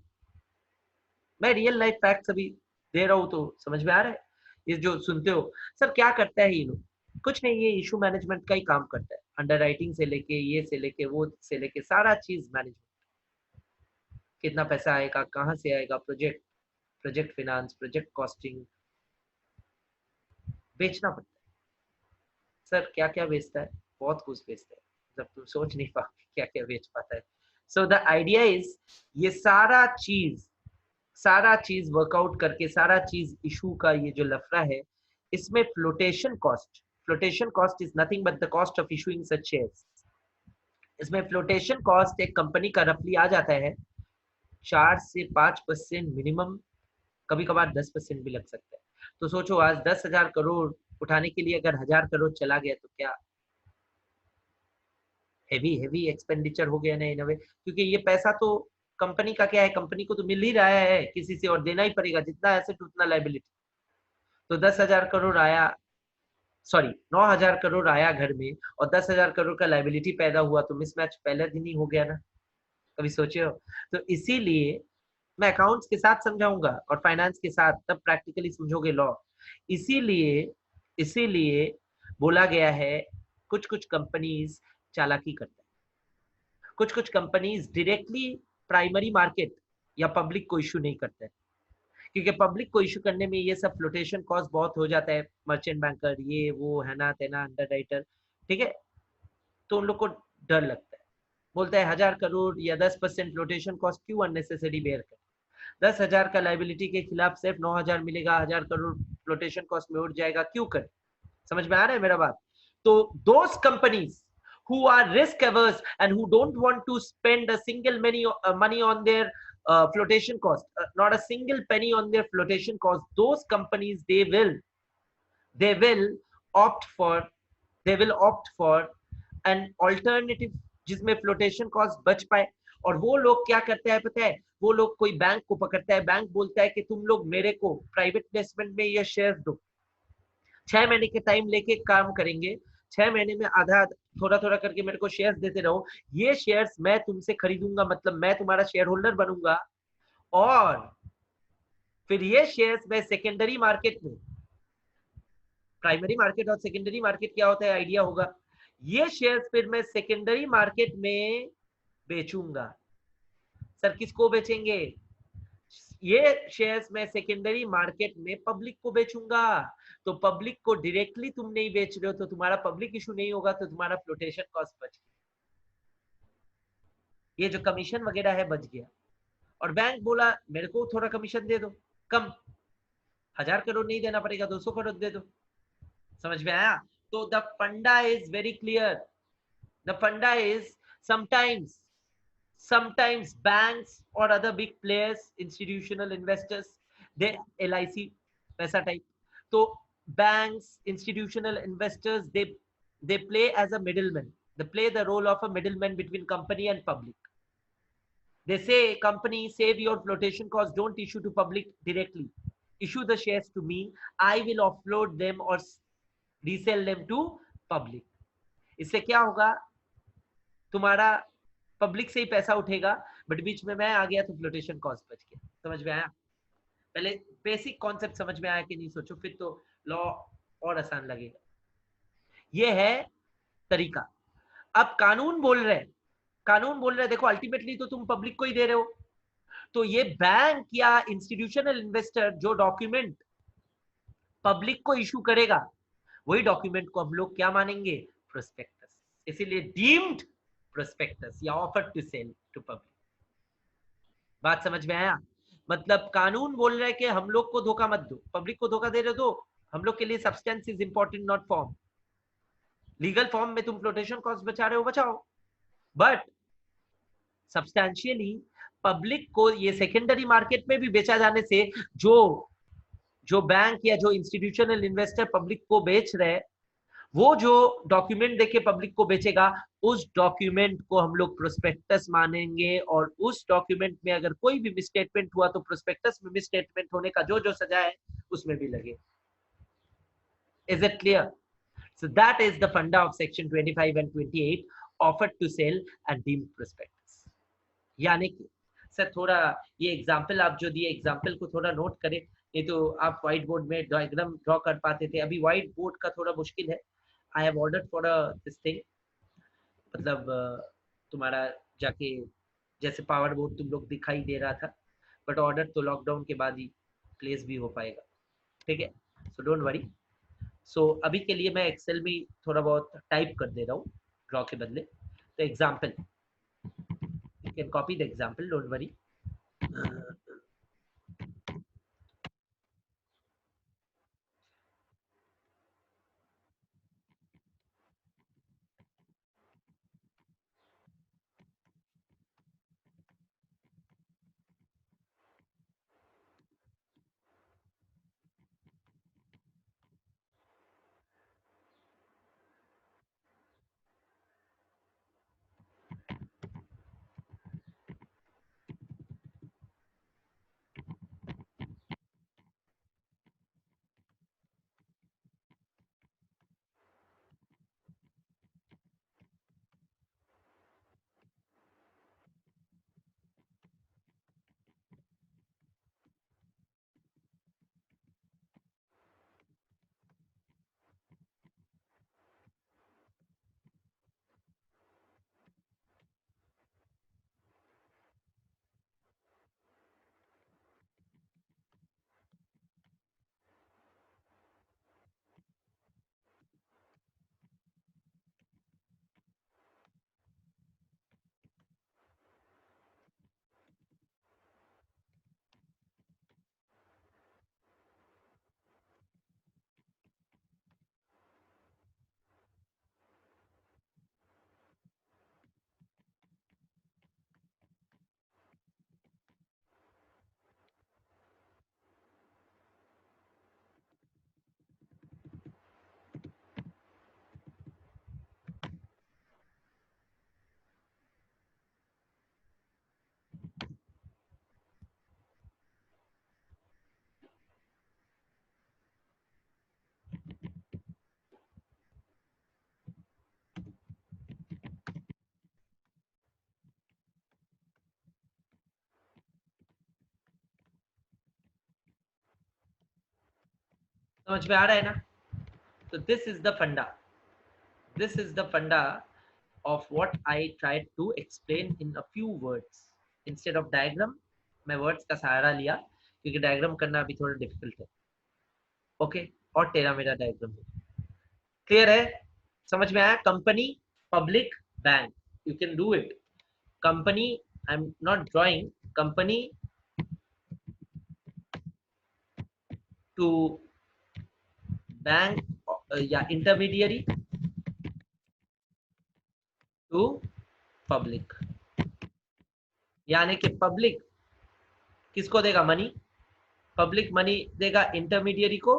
मैं रियल लाइफ फैक्ट्स अभी दे रहा हूं तो समझ में आ रहा है. ये जो सुनते हो सर क्या करता है ये लोग, कुछ नहीं, ये इशू मैनेजमेंट का ही काम करता है. अंडरराइटिंग से लेके ये से लेके वो से लेके सारा चीज मैनेजमेंट. कितना पैसा आएगा, कहाँ से आएगा, प्रोजेक्ट फाइनेंस, प्रोजेक्ट कॉस्टिंग, बेचना पड़ता है. सर क्या क्या बेचता है? बहुत कुछ बेचता है, जब तुम सोच नहीं पाओगे क्या क्या बेच पाता है. सो द आइडिया इज ये सारा चीज वर्कआउट करके सारा चीज इशू का ये जो लफड़ा है, इसमें flotation cost is nothing but the cost of issuing such shares. इसमें फ्लोटेशन कॉस्ट एक कंपनी का रफली आ जाता है 4 से 5% मिनिमम, कभी कभार 10% भी लग सकता है. तो सोचो आज 10,000 करोड़ उठाने के लिए अगर 1,000 करोड़ चला गया तो क्या हेवी एक्सपेंडिचर हो गया ना इन अ वे. क्योंकि ये पैसा तो कंपनी का क्या है, कंपनी को तो मिल ही रहा है किसी से और देना ही पड़ेगा, जितना एसेट उतना लायबिलिटी. तो 10,000 करोड़ आया, सॉरी 9,000 करोड़ आया घर में और 10,000 करोड़ का लायबिलिटी पैदा हुआ, तो मिसमैच पहले दिन ही हो गया ना. कभी सोचे हो? तो इसीलिए मैं अकाउंट्स के साथ समझाऊंगा और फाइनेंस के साथ, तब प्रैक्टिकली समझोगे लॉ. इसीलिए बोला गया है कुछ कंपनीज चालाकी करते हैं, कुछ कंपनीज डायरेक्टली प्राइमरी मार्केट या पब्लिक को इशू नहीं करते हैं, क्योंकि पब्लिक को इशू करने में ये सब फ्लोटेशन कॉस्ट बहुत हो जाता है. मर्चेंट बैंकर ये वो है ना तेना अंडरराइटर, ठीक है, तो उन लोग को डर लगता है, बोलता है 1,000 करोड़ या 10% फ्लोटेशन कॉस्ट क्यों अननेसेसरी बेयर कर. 10,000 का लाइबिलिटी के खिलाफ सिर्फ 9,000 मिलेगा, 1,000 करोड़ फ्लोटेशन कॉस्ट में उड़ जाएगा, क्यों कर. समझ में आ रहा है मेरा बात? तो दोस companies who are risk averse and who don't want to spend a single money on their flotation cost, not a single penny on their flotation cost, those companies they will opt for they will opt for an alternative जिसमें फ्लोटेशन कॉस्ट बच पाए। और वो लोग क्या करते हैं पता है, वो लोग कोई बैंक को पकड़ता है, बैंक बोलता है कि तुम लोग मेरे को प्राइवेट प्लेसमेंट में ये शेयर दो, 6 महीने के टाइम लेके काम करेंगे, 6 महीने में आधा थोड़ा थोड़ा करके मेरे को शेयर्स देते रहो, ये शेयर्स मैं तुमसे खरीदूंगा, मतलब मैं तुम्हारा शेयर होल्डर बनूंगा, और फिर ये शेयर्स मैं सेकेंडरी मार्केट में, प्राइमरी मार्केट और सेकेंडरी मार्केट क्या होता है आइडिया होगा, ये शेयर्स फिर मैं सेकेंडरी मार्केट में बेचूंगा। सर किसको बेचेंगे? ये शेयर्स मैं सेकेंडरी मार्केट में पब्लिक को बेचूंगा। तो पब्लिक को डायरेक्टली तुम नहीं बेच रहे हो तो तुम्हारा पब्लिक इशू नहीं होगा, तो तुम्हारा फ्लोटेशन कॉस्ट बच गया, ये जो कमीशन वगैरह है बच गया। और बैंक बोला मेरे को थोड़ा कमीशन दे दो कम, 1000 करोड़ नहीं देना पड़ेगा, 200 करोड़ दे दो। समझ में आया? तो द फंडा इज वेरी क्लियर। द फंडा is sometimes banks or other big players, institutional investors, they LIC वैसा टाइप, तो banks, institutional investors, they play as a middleman, they play the role of a middleman between company and public. They say, company, save your flotation costs, don't issue to public directly, issue the shares to me, I will offload them or resell them to public. इससे क्या होगा, तुम्हारा पब्लिक से ही पैसा उठेगा, बट बीच में मैं आ गया तो फ्लोटेशन कॉस्ट बच गया। समझ में आया? पहले बेसिक कॉन्सेप्ट समझ में आया कि नहीं सोचो, फिर तो लॉ और आसान लगेगा। ये है तरीका। अब कानून बोल रहे देखो अल्टीमेटली तो तुम पब्लिक को ही दे रहे हो, तो ये बैंक या इंस्टीट्यूशनल इन्वेस्टर जो डॉक्यूमेंट पब्लिक को इशू करेगा, वही डॉक्यूमेंट को हम लोग क्या मानेंगे? प्रोस्पेक्टस। इसीलिए डीम्ड प्रोस्पेक्टस या offer to sell to public. बात समझ में आया? मतलब कानून बोल रहा है कि हम लोग को धोखा मत दो, पब्लिक को धोखा दे रहे हो, हम लोग के लिए substance is important not form. Legal form में तुम फ्लोटेशन कॉस्ट बचा रहे हो, बचाओ, बट सब्सटैंशियली पब्लिक को ये सेकेंडरी मार्केट में भी बेचा जाने से जो जो बैंक या जो इंस्टीट्यूशनल इन्वेस्टर पब्लिक को बेच रहे हैं, वो जो डॉक्यूमेंट देके पब्लिक को बेचेगा, उस डॉक्यूमेंट को हम लोग प्रोस्पेक्टस मानेंगे, और उस डॉक्यूमेंट में अगर कोई भी मिसस्टेटमेंट हुआ तो प्रोस्पेक्टस में मिसस्टेटमेंट होने का जो जो सजा है उसमें भी लगे। Is it clear? So that is the funda of section 25 and 28, offered to sell and deemed prospectus. यानी कि सर थोड़ा ये एग्जांपल आप जो दिए, एग्जांपल को थोड़ा नोट करें, नहीं तो आप व्हाइट बोर्ड में डायग्राम ड्रॉ कर पाते थे, अभी व्हाइट बोर्ड का थोड़ा मुश्किल है। I have ordered for this thing, मतलब तुम्हारा जाके जैसे पावर बोर्ड तुम लोग दिखाई दे रहा था, बट ऑर्डर तो लॉकडाउन के बाद ही प्लेस भी हो पाएगा, ठीक है? So don't worry. सो अभी के लिए मैं एक्सेल में थोड़ा बहुत टाइप कर दे रहा हूँ ड्रॉ के बदले। तो example, you can copy the example, don't worry. समझ में आ रहा है ना? तो दिस इज द फंडा, दिस इज द फंडा of what I tried to explain in a few words. Instead of diagram, मैं words का सहारा लिया क्योंकि diagram करना अभी थोड़ा difficult है. Okay? और तेरा मेरा diagram है. Clear है? समझ में आया? Company, public, bank. You can do it. Company, I'm not drawing. Company to bank या intermediary to public. यानी कि public किसको देगा मनी? पब्लिक मनी देगा इंटरमीडियरी को,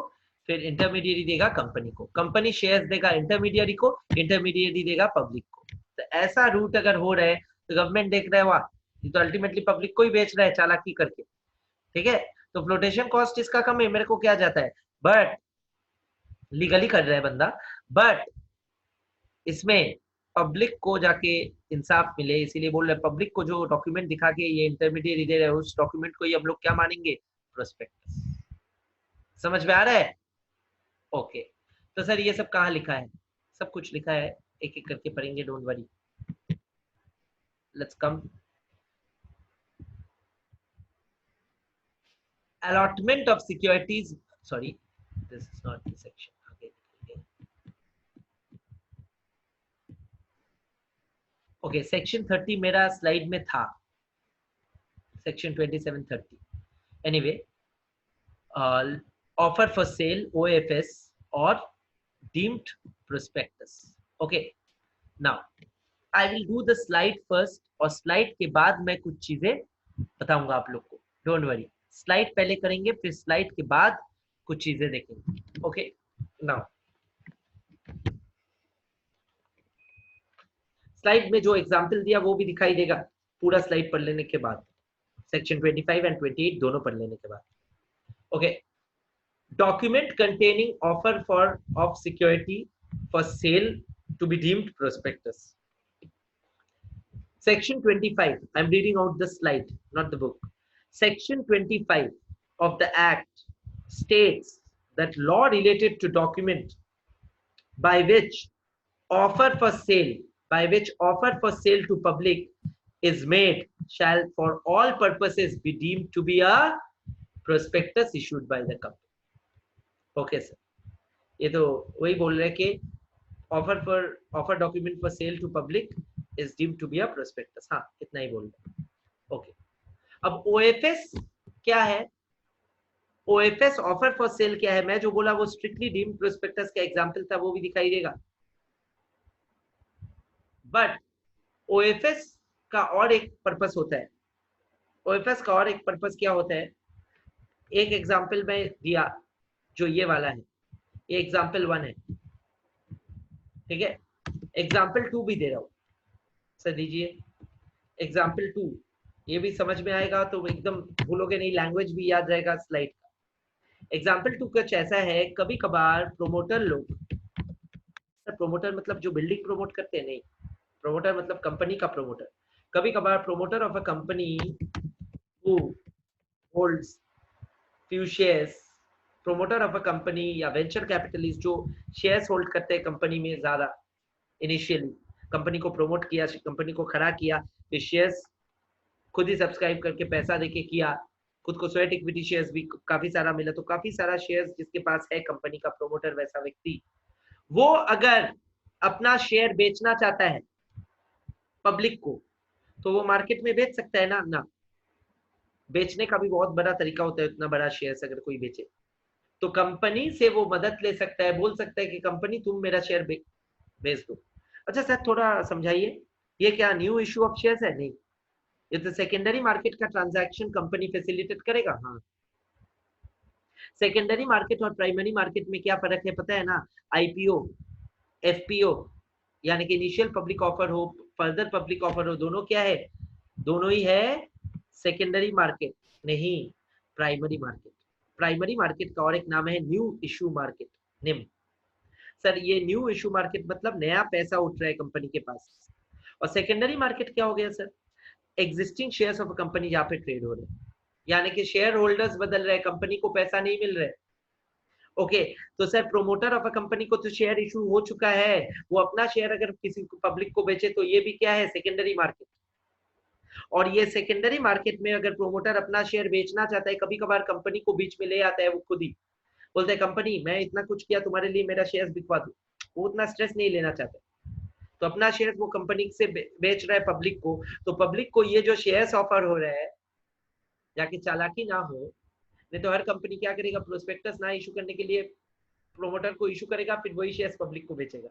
फिर इंटरमीडियरी देगा कंपनी को, कंपनी शेयर्स देगा इंटरमीडियरी को, इंटरमीडियरी देगा पब्लिक को. तो ऐसा रूट अगर हो रहा है तो गवर्नमेंट देख रहा है वाह ये तो अल्टीमेटली पब्लिक को ही बेच रहा है चालाकी करके. ठीक है, तो फ्लोटेशन कॉस्ट इसका कम है, मेरे को क्या जाता है, बट लीगली कर रहा है बंदा, बट इसमें पब्लिक को जाके इंसाफ मिले, इसीलिए बोल रहे पब्लिक को जो डॉक्यूमेंट दिखा के ये इंटरमीडियरी दे रहे हैं उस डॉक्यूमेंट को ही हम लोग क्या मानेंगे, प्रोस्पेक्टस. समझ में आ रहा है? ओके. तो सर ये सब कहाँ लिखा है? सब कुछ लिखा है, एक एक करके पढ़ेंगे, don't worry. Let's come. allotment of securities, sorry, this is not the section. Okay, section 30 मेरा स्लाइड में था, section 2730. Anyway, offer for sale, OFS और deemed prospectus. Okay, now I will do the slide first, और स्लाइड के बाद मैं कुछ चीजें बताऊंगा आप लोग को, डोंट वरी. स्लाइड पहले करेंगे, फिर स्लाइड के बाद कुछ चीजें देखेंगे. ओके, नाउ स्लाइड में जो एग्जांपल दिया वो भी दिखाई देगा पूरा स्लाइड पढ़ लेने के बाद, सेक्शन 25 एंड 28 दोनों पढ़ लेने के बाद. Okay, document containing offer for of security for sale to be deemed prospectus. Section 25, I'm reading out the slide, not the book. Section 25 of the Act states that law related to document by which offer for sale to public is made shall for all purposes be deemed to be a prospectus issued by the company. Okay sir, ये तो वही बोल रहे हैं कि offer document for sale to public is deemed to be a prospectus. हाँ, इतना ही बोल रहे. ओके, अब OFS क्या है? OFS ऑफर फॉर सेल क्या है? मैं जो बोला वो स्ट्रिक्टली डीम्ड प्रोस्पेक्टस का एग्जांपल था, वो भी दिखाई देगा. बट OFS का और एक पर्पस होता है. OFS का और एक पर्पस क्या होता है? एक एग्जांपल में दिया जो ये वाला है, ये एग्जांपल 1 है. ठीक है, एग्जांपल 2 भी दे रहा हूं सर, दीजिए एग्जाम्पल 2. ये भी समझ में आएगा तो एकदम भूलोगे नहीं, लैंग्वेज भी याद रहेगा स्लाइड का. एग्जाम्पल 2 कुछ ऐसा है, कभी कभार प्रोमोटर लोग, प्रोमोटर मतलब जो बिल्डिंग प्रमोट करते हैं, नहीं, प्रोमोटर मतलब कंपनी का प्रोमोटर. कभी कभार promoter of a company who holds few shares, promoter of a company या वेंचर कैपिटलिस्ट जो शेयर्स होल्ड करते हैं कंपनी में ज्यादा, इनिशियली कंपनी को प्रमोट किया, कंपनी को खड़ा किया, फिर शेयर्स खुद ही सब्सक्राइब करके पैसा देके किया, खुद को स्वेट इक्विटी शेयर्स भी काफी सारा मिला, तो काफी सारा शेयर्स जिसके पास है कंपनी का प्रोमोटर वैसा व्यक्ति, वो अगर अपना शेयर बेचना चाहता है पब्लिक को तो वो मार्केट में बेच सकता है ना? ना, बेचने का भी बहुत बड़ा तरीका होता है, इतना बड़ा शेयर अगर कोई बेचे तो कंपनी से वो मदद ले सकता है, बोल सकता है कि कंपनी तुम मेरा शेयर बेच दो. अच्छा सर थोड़ा समझाइए, ये क्या न्यू इश्यू ऑफ शेयर्स है? नहीं, ये तो सेकेंडरी मार्केट का ट्रांजैक्शन कंपनी फैसिलिटेट करेगा. हाँ, सेकेंडरी मार्केट और प्राइमरी मार्केट में क्या फर्क है पता है ना? IPO, FPO यानी कि इनिशियल पब्लिक ऑफर हो, फर्दर पब्लिक ऑफर हो, दोनों क्या है? दोनों ही है सेकेंडरी मार्केट, नहीं प्राइमरी मार्केट. प्राइमरी मार्केट का और एक नाम है न्यू इश्यू मार्केट, निम. सर ये न्यू इश्यू मार्केट मतलब नया पैसा उठ रहा है कंपनी के पास. और सेकेंडरी मार्केट क्या हो गया sir? Existing shares of company जहाँ पे ट्रेड हो रहे हैं, यानी कि शेयर होल्डर्स बदल रहे हैं, कंपनी को पैसा नहीं मिल रहा है. ओके तो sir promoter of a company को तो शेयर इशू हो चुका है, वो अपना शेयर अगर किसी पब्लिक को बेचे तो ये भी क्या है, सेकेंडरी मार्केट। और ये सेकेंडरी मार्केट में अगर प्रोमोटर अपना शेयर बेचना चाहता है, कभी कभार कंपनी को बीच में ले आता है, वो खुद ही बोलते हैं कंपनी मैं इतना कुछ किया तुम्हारे लिए, मेरा शेयर बिकवा दो। वो उतना स्ट्रेस नहीं लेना चाहता, तो अपना शेयर वो कंपनी से बेच रहा है पब्लिक को। तो पब्लिक को ये जो शेयर्स ऑफर हो रहा है, जाके चालाकी ना हो, नहीं तो हर कंपनी क्या करेगा, प्रोस्पेक्टस ना इशू करने के लिए प्रोमोटर को इशू करेगा, फिर वही शेयर्स पब्लिक को बेचेगा।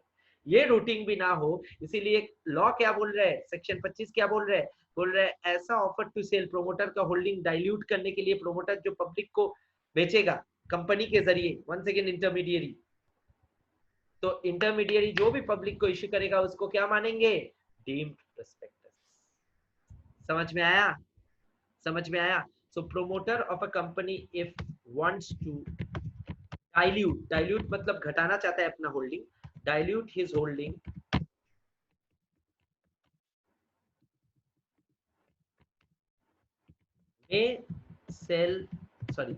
ये रूटिंग भी ना हो, इसीलिए लॉ क्या बोल रहा है, सेक्शन 25 क्या बोल रहा है, बोल रहा है ऐसा ऑफर टू सेल प्रोमोटर का होल्डिंग डाइल्यूट करने के लिए, प्रोमोटर जो पब्लिक को बेचेगा कंपनी के जरिए, वन सेकेंड इंटरमीडियरी, तो इंटरमीडियरी जो भी पब्लिक को इश्यू करेगा उसको क्या मानेंगे, डीम्ड प्रोस्पेक्टस। समझ में आया, समझ में आया। So promoter of a company if wants to dilute, dilute मतलब घटाना चाहता है अपना holding, dilute his holding may sell, sorry,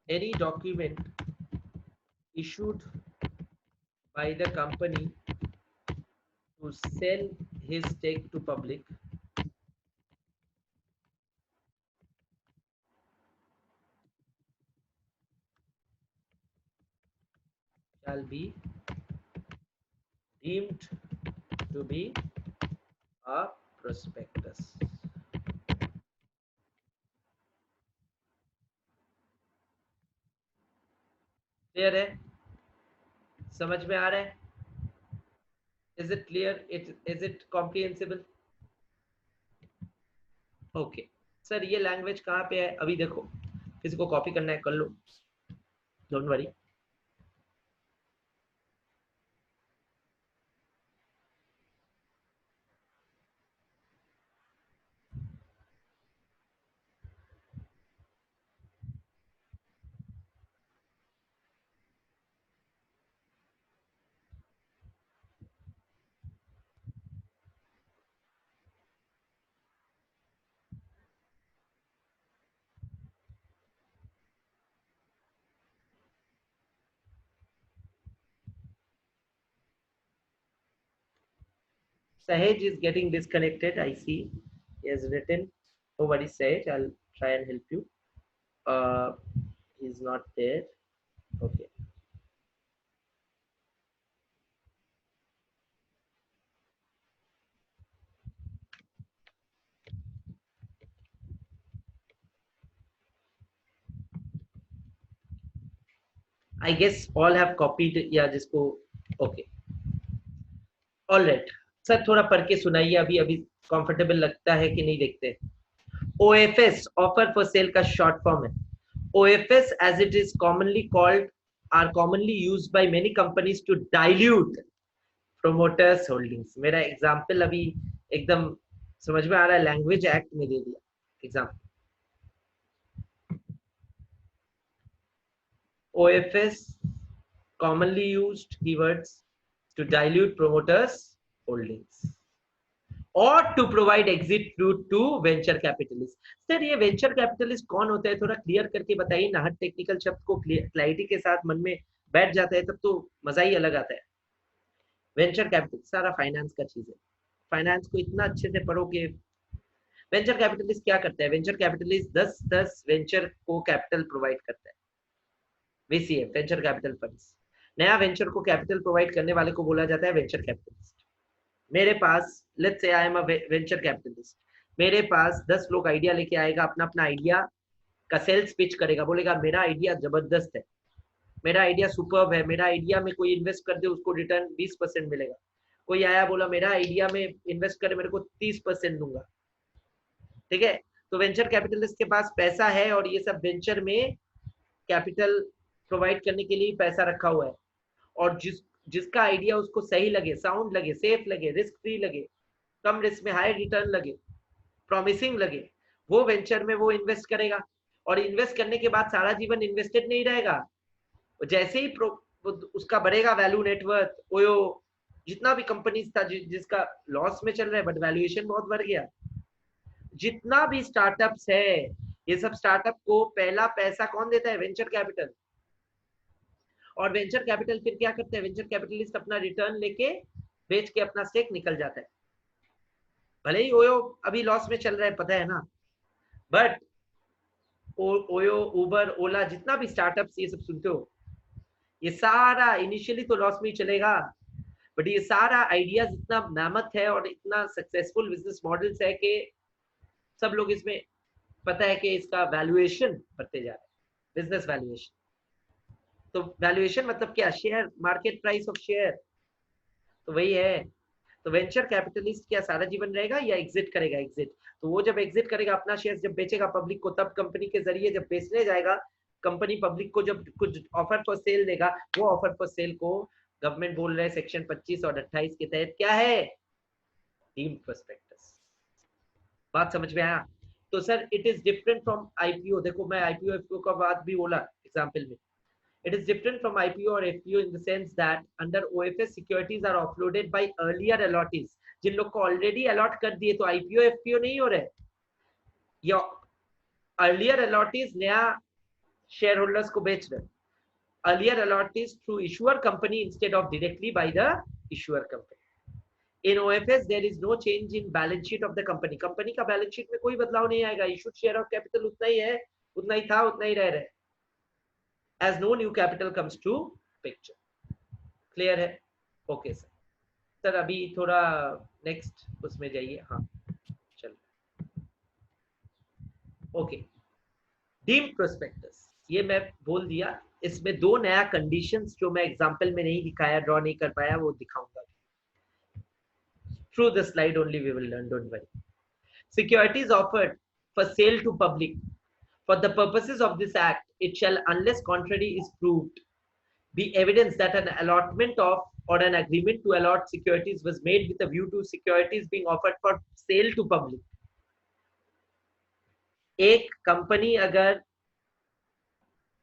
any document issued by the company to sell his stake to public shall be deemed to be a prospectus। Clear है, समझ में आ रहा है, is it clear, is it comprehensible. Okay sir ये लैंग्वेज कहाँ पे है, अभी देखो किसी को कॉपी करना है कर लो, don't worry. Sahej is getting disconnected, I see. He has written, no worries Sahej, I'll try and help you. He's not there, okay। I guess all have copied या जिसको, okay, all right। सर थोड़ा पढ़ के सुनाइए, अभी अभी कंफर्टेबल लगता है कि नहीं देखते। OFS ऑफर फॉर सेल का शॉर्ट फॉर्म है। OFS as it is commonly called are commonly used by many companies to dilute promoters holdings। मेरा एग्जांपल अभी एकदम समझ में आ रहा है, लैंग्वेज एक्ट में दे दिया example. OFS commonly used keywords to dilute promoters holdings और to provide exit route to venture capitalist. Sir ये वेंचर कैपिटलिस्ट कौन होता है, थोड़ा क्लियर करके बताइए ना, हर टेक्निकल शब्द को क्लैरिटी के साथ मन में बैठ जाता है तब तो मजा ही अलग आता है। वेंचर कैपिटल सारा फाइनेंस का चीज है, फाइनेंस को इतना अच्छे से पढ़ोगे। वेंचर कैपिटलिस्ट क्या करता है, वेंचर कैपिटलिस्ट 10 वेंचर को कैपिटल प्रोवाइड करता है, VCF वेंचर कैपिटल फंड्स। नया वेंचर को कैपिटल प्रोवाइड करने वाले को बोला जाता है वेंचर कैपिटलिस्ट। मेरे पास लेट्स से I am a venture capitalist, मेरे पास 10 लोग आइडिया लेके आएगा, अपना अपना आइडिया का सेल्स पिच करेगा, बोलेगा मेरा आइडिया जबरदस्त है, मेरा आइडिया सुपर्ब है, मेरा आइडिया में कोई इन्वेस्ट कर दे उसको रिटर्न 20% मिलेगा। कोई आया बोला मेरा आइडिया में इन्वेस्ट करे मेरे को 30% दूंगा, ठीक है। तो वेंचर कैपिटलिस्ट के पास पैसा है और ये सब वेंचर में कैपिटल प्रोवाइड करने के लिए पैसा रखा हुआ है, और जिसका आइडिया उसको सही लगे, साउंड लगे, सेफ लगे, रिस्क फ्री लगे, कम रिस्क में हाई रिटर्न लगे, प्रॉमिसिंग लगे, वो वेंचर में वो इन्वेस्ट करेगा। और इन्वेस्ट करने के बाद सारा जीवन इन्वेस्टेड नहीं रहेगा, जैसे ही उसका बढ़ेगा वैल्यू, नेटवर्थ, ओयो, जितना भी कंपनीज था जिसका लॉस में चल रहा है बट वैल्यूएशन बहुत बढ़ गया, जितना भी स्टार्टअप्स है ये सब स्टार्टअप को पहला पैसा कौन देता है? Venture capital. और वेंचर कैपिटल फिर क्या करते हैं? वेंचर कैपिटलिस्ट अपना रिटर्न लेके बेच के अपना स्टेक निकल जाता है। भले ही ओयो अभी लॉस में चल रहा है, पता है ना, बट ओयो, उबर, ओला, जितना भी स्टार्टअप्स ये सब सुनते हो, ये सारा इनिशियली तो लॉस में ही चलेगा, बट ये सारा आइडियाज इतना मेहनत है और इतना सक्सेसफुल बिजनेस मॉडल्स है कि सब लोग इसमें, पता है कि इसका वैल्यूएशन बढ़ते जा रहा है, बिजनेस वैल्यूएशन। तो वैल्यूएशन मतलब क्या? Share, market price of share, तो वही है। तो वेंचर कैपिटलिस्ट क्या सारा जीवन रहेगा या एग्जिट करेगा? एग्जिट। तो वो जब एग्जिट करेगा, अपना शेयर जब बेचेगा पब्लिक को, तब कंपनी के जरिए जब बेचने जाएगा, कंपनी पब्लिक को जब कुछ ऑफर फॉर सेल देगा, वो ऑफर फॉर सेल को गवर्नमेंट बोल रहे हैं सेक्शन 25 और 28 के तहत क्या है? Deemed prospectus. बात समझ में आया? तो sir it is different from IPO. देखो मैं आईपीओ एफपीओ का बात भी बोला एग्जांपल में। It is different from IPO or FPO in the sense that under OFS securities are offloaded by earlier allottees, जिन लोग को ऑलरेडी अलॉट कर दिए, तो IPO FPO नहीं हो रहे। या earlier allottees नया शेयर होल्डर्स को बेच रहे। earlier allottees through issuer company instead of directly by the issuer company. In OFS there is no change in balance sheet of the company. Company का बैलेंस शीट में कोई बदलाव नहीं आएगा। इशूड शेयर ऑफ कैपिटल उतना ही है, उतना ही था, उतना ही रह रहे, as no new capital comes to picture. Clear है? Okay sir. सर अभी थोड़ा नेक्स्ट उसमें जाइए। हाँ चल, ओके। डीम्ड प्रोस्पेक्टस, ये मैं बोल दिया। इसमें दो नया कंडीशंस जो मैं एग्जांपल में नहीं दिखाया, ड्रॉ नहीं कर पाया, वो दिखाऊंगा through the slide only, we will learn, don't worry. Securities offered for sale to public for the purposes of this act, it shall, unless contrary is proved, be evidence that an allotment of or an agreement to allot securities was made with a view to securities being offered for sale to public. एक कंपनी अगर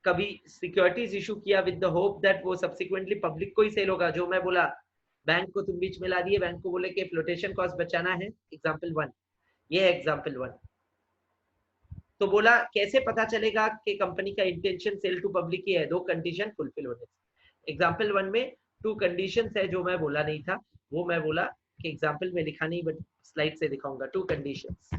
कभी सिक्योरिटीज इशू किया विद द होप दैट वो सब्सिक्वेंटली पब्लिक को ही सेल होगा, जो मैं बोला बैंक को तुम बीच में ला दिए, बैंक को बोले कि फ्लोटेशन कॉस्ट बचाना है, एग्जांपल 1, ये है एग्जांपल 1। तो बोला कैसे पता चलेगा कि कंपनी का इंटेंशन सेल टू पब्लिक ही है? दो कंडीशन फुलफिल होने से। एग्जांपल 1 में 2 कंडीशंस है जो मैं बोला नहीं था, वो मैं बोला कि एग्जांपल में लिखा नहीं, बट स्लाइड से दिखाऊंगा। 2 कंडीशंस,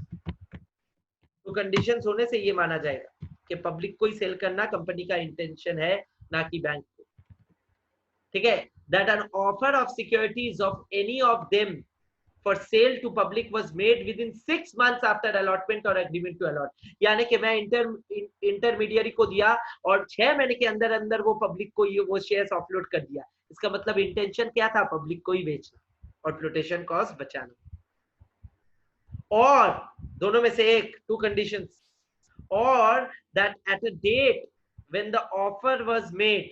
2 कंडीशंस होने से ये माना जाएगा कि पब्लिक को ही सेल करना कंपनी का इंटेंशन है, ना कि बैंक को। ठीक है? That an offer of securities of any of them for sale to public was made within 6 months after allotment or agreement to allot. यानी कि मैं इंटरमीडियरी को दिया और 6 महीने के अंदर अंदर वो पब्लिक को वो शेयर्स ऑफलोड कर दिया। इसका मतलब इंटेंशन क्या था? पब्लिक को ही बेचना और फ्लोटेशन कॉस्ट बचाना। और दोनों में से एक, 2 कंडीशंस, और that at a date when the offer was made,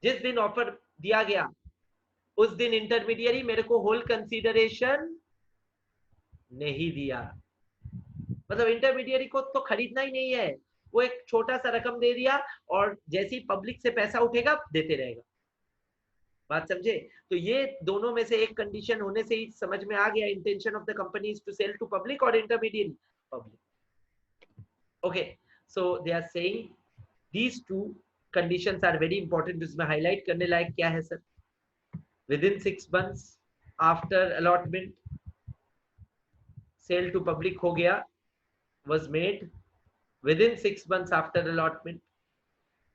जिस दिन ऑफर दिया गया उस दिन इंटरमीडियरी मेरे को होल कंसीडरेशन नहीं दिया। मतलब इंटरमीडियरी को तो खरीदना ही नहीं है, वो एक छोटा सा रकम दे दिया और जैसे ही पब्लिक से पैसा उठेगा देते रहेगा। बात समझे? तो ये दोनों में से एक कंडीशन होने से ही समझ में आ गया intention of the company is to sell to public और intermediary public. Okay, so they are saying these 2 conditions are very important. इसमें हाईलाइट करने लायक क्या है sir? Within 6 months after allotment sale to public हो गया, was made within 6 months after allotment,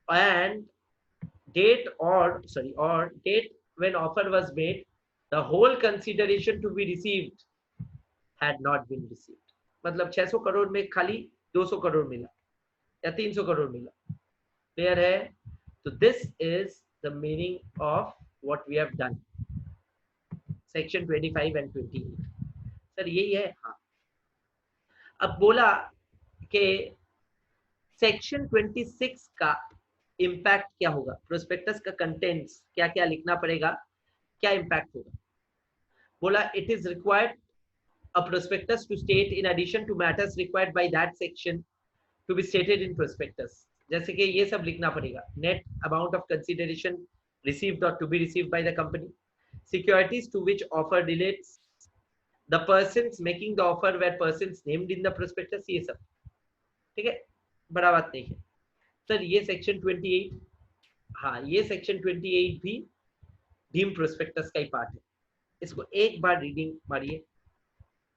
and date or date when offer was made, the whole consideration to be received had not been received. मतलब 600 करोड़ में खाली 200 करोड़ मिला या 300 करोड़ मिला। क्लियर है? तो this is the meaning of what we have done, section 25 and 28। Sir यही है? हाँ। अब बोला कि सेक्शन 26 का इम्पैक्ट क्या होगा, प्रोस्पेक्टस का कंटेंट्स क्या क्या लिखना पड़ेगा, क्या इम्पैक्ट होगा। बोला it is required a prospectus to state in addition to matters required by that section to be stated in prospectus. जैसे कि ये सब लिखना पड़ेगा, net amount of consideration received और to be received by the company, securities to which offer relates, the persons making the offer were persons named in the prospectus, ये सब। ठीक है? बड़ा बात नहीं है सर। ये सेक्शन 28, हाँ ये सेक्शन 28 भी डीम प्रोस्पेक्टस का ही पार्ट है। इसको एक बार रीडिंग मारिए,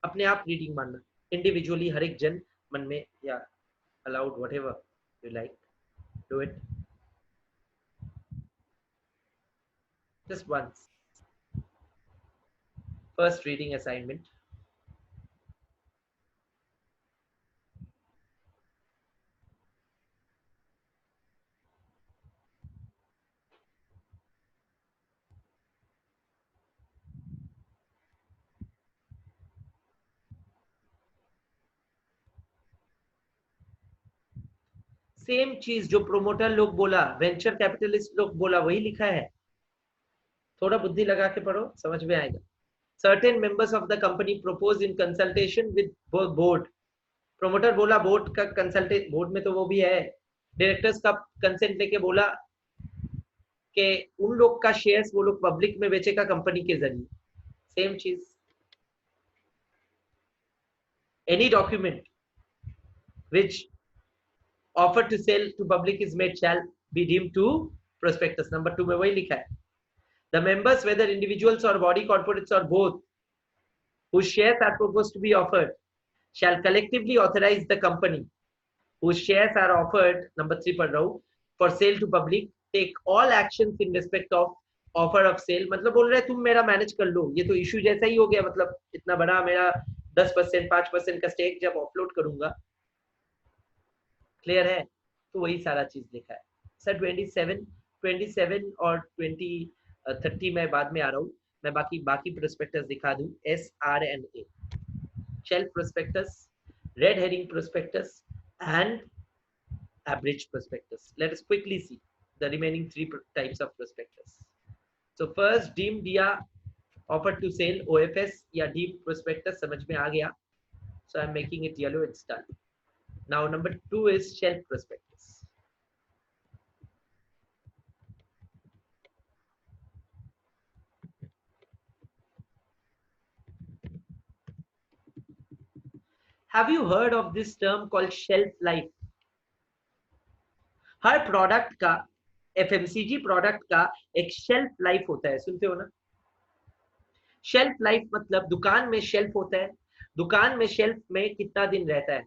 अपने आप रीडिंग मारना, इंडिविजुअली हर एक जन मन में, या allowed whatever you like, do it just once. First reading assignment. Same चीज जो प्रोमोटर लोग बोला, वेंचर कैपिटलिस्ट लोग बोला, वही लिखा है। थोड़ा बुद्धि लगा के पढ़ो, समझ में आएगा। Certain members of the company propose in consultation with board. Promoter बोला बोर्ड का कंसल्टेट, बोर्ड में तो वो भी है, डायरेक्टर्स का कंसेंट लेके बोला कि उन लोग का शेयर्स वो लोग पब्लिक में बेचेगा कंपनी के जरिए। सेम चीज। Any document which offer to sell to public is made shall be deemed to prospectus. Number 2 में वही लिखा है। The members, whether individuals or body corporates or both, whose shares are proposed to be offered, shall collectively authorize the company whose shares are offered, number 3 पढ़ रहा हूँ, for sale to public, take all actions in respect of offer of sale। मतलब बोल रहे तुम मेरा मैनेज कर लो, ये तो इशू जैसा ही हो गया। मतलब इतना बड़ा मेरा 10% 5% का स्टेक जब ऑफलोड करूंगा, क्लियर है। तो वही सारा चीज लिखा है सर। 27 और 30 में बाद में आ रहा हूँ मैं। बाकी प्रोस्पेक्टस दिखा दूं। SRNA, shelf prospectus, red herring prospectus and abridged prospectus. Let us quickly see the remaining 3 types of prospectus. So first, deemed या offer to sale, OFS या deemed prospectus समझ में आ गया। So I'm making it yellow, it's done. Now number 2 is shelf prospectus. Have you heard of this term called shelf life? Her product का, एफएमसीजी प्रोडक्ट का एक शेल्फ लाइफ होता है, सुनते हो ना। शेल्फ लाइफ मतलब दुकान में शेल्फ होता है, दुकान में शेल्फ में कितना दिन रहता है,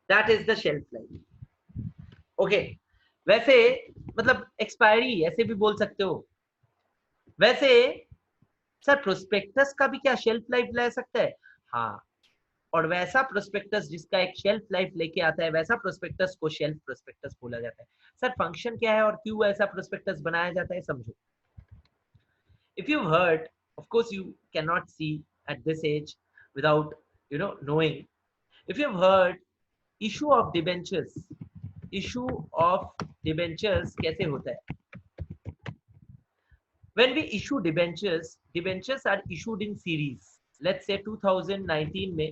that is the shelf life. Okay, वैसे मतलब एक्सपायरी ऐसे भी बोल सकते हो। वैसे सर प्रोस्पेक्टस का भी क्या शेल्फ लाइफ ले सकता है? हाँ, और वैसा प्रोस्पेक्टस जिसका एक शेल्फ लाइफ लेके आता है, वैसा प्रोस्पेक्टस को शेल्फ प्रोस्पेक्टस बोला जाता है। सर फंक्शन क्या है और क्यों ऐसा प्रोस्पेक्टस बनाया जाता है, समझो। If you've heard, of course you cannot see at this age without knowing. If you've heard issue of debentures, issue of debentures कैसे होता है? When we issue debentures, debentures are issued in series. Let's say 2019 में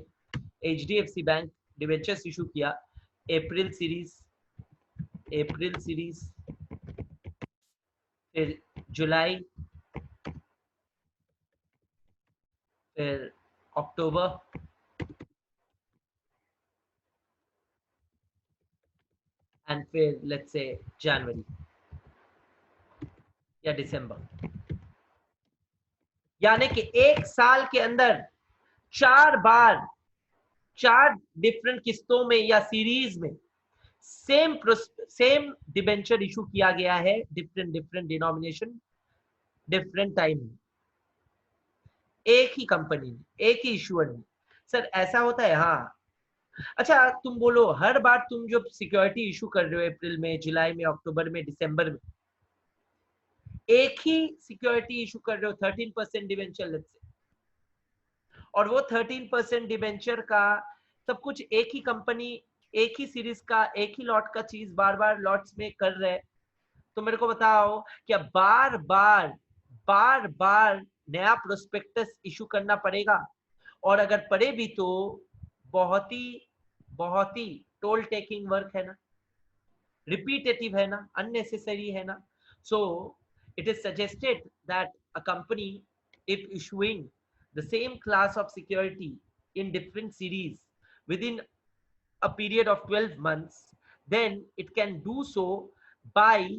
HDFC Bank debentures issue किया, अप्रैल सीरीज, फिर जुलाई, फिर अक्टूबर, एंड फिर लेट्स से जनवरी या दिसंबर। यानी कि एक साल के अंदर 4 बार, 4 डिफरेंट किस्तों में या सीरीज में सेम डिबेंचर इशू किया गया है, डिफरेंट डिनोमिनेशन, डिफरेंट टाइम, एक ही कंपनी में, एक ही इशूअर में। सर ऐसा होता है? हाँ। अच्छा तुम बोलो, हर बार तुम जो सिक्योरिटी इशू कर रहे हो अप्रैल में, जुलाई में, अक्टूबर में, दिसंबर में, एक ही सिक्योरिटी इशू कर रहे हो 13% डिबेंचर लेट्स से, और वो 13% डिबेंचर का सब कुछ एक ही कंपनी, एक ही सीरीज का, एक ही लॉट का चीज बार बार लॉट्स में कर रहे, तो मेरे को बताओ क्या बार बार नया प्रोस्पेक्टस इशू करना पड़ेगा? और अगर पड़े भी तो बहुत ही टोल टेकिंग वर्क है ना, रिपीटेटिव है ना, अननेसेसरी है ना। सो it is suggested that a company, if issuing the same class of security in different series within a period of 12 months, then it can do so by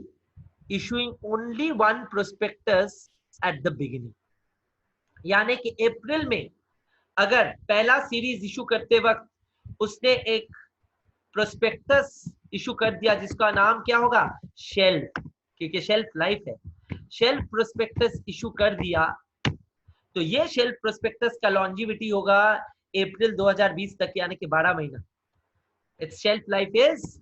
issuing only one prospectus at the beginning. यानी कि अप्रैल में अगर पहला सीरीज इशू करते वक्त उसने एक प्रोस्पेक्टस इशू कर दिया जिसका नाम क्या होगा, शेल्फ, क्योंकि शेल्फ लाइफ है, शेल्फ प्रोस्पेक्टस इशू कर दिया, तो ये शेल्फ प्रोस्पेक्टस का लॉन्जिविटी होगा अप्रैल 2020 तक, यानी कि 12 महीना. Its shelf life is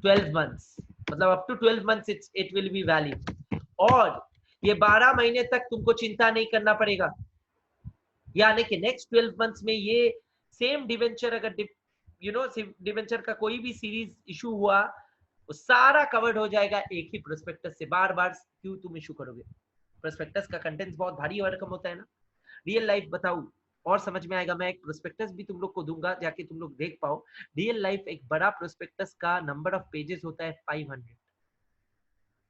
12 months, मतलब up to 12 months it will be valid. और ये 12 महीने तक तुमको चिंता नहीं करना पड़ेगा, यानी कि नेक्स्ट 12 मंथ्स में ये सेम डिवेंचर अगर डिवेंचर का कोई भी सीरीज इशू हुआ वो सारा कवर्ड हो जाएगा एक ही प्रोस्पेक्टस से. बार बार क्यों तुम इशू करोगे, प्रोस्पेक्टस का कंटेंट्स बहुत भारी और रकम होता है ना. रियल लाइफ बताऊं और समझ में आएगा, मैं एक प्रोस्पेक्टस भी तुम लोग को दूंगा जाके तुम लोग देख पाओ. रियल लाइफ एक बड़ा प्रोस्पेक्टस का नंबर ऑफ पेजेस होता है 500.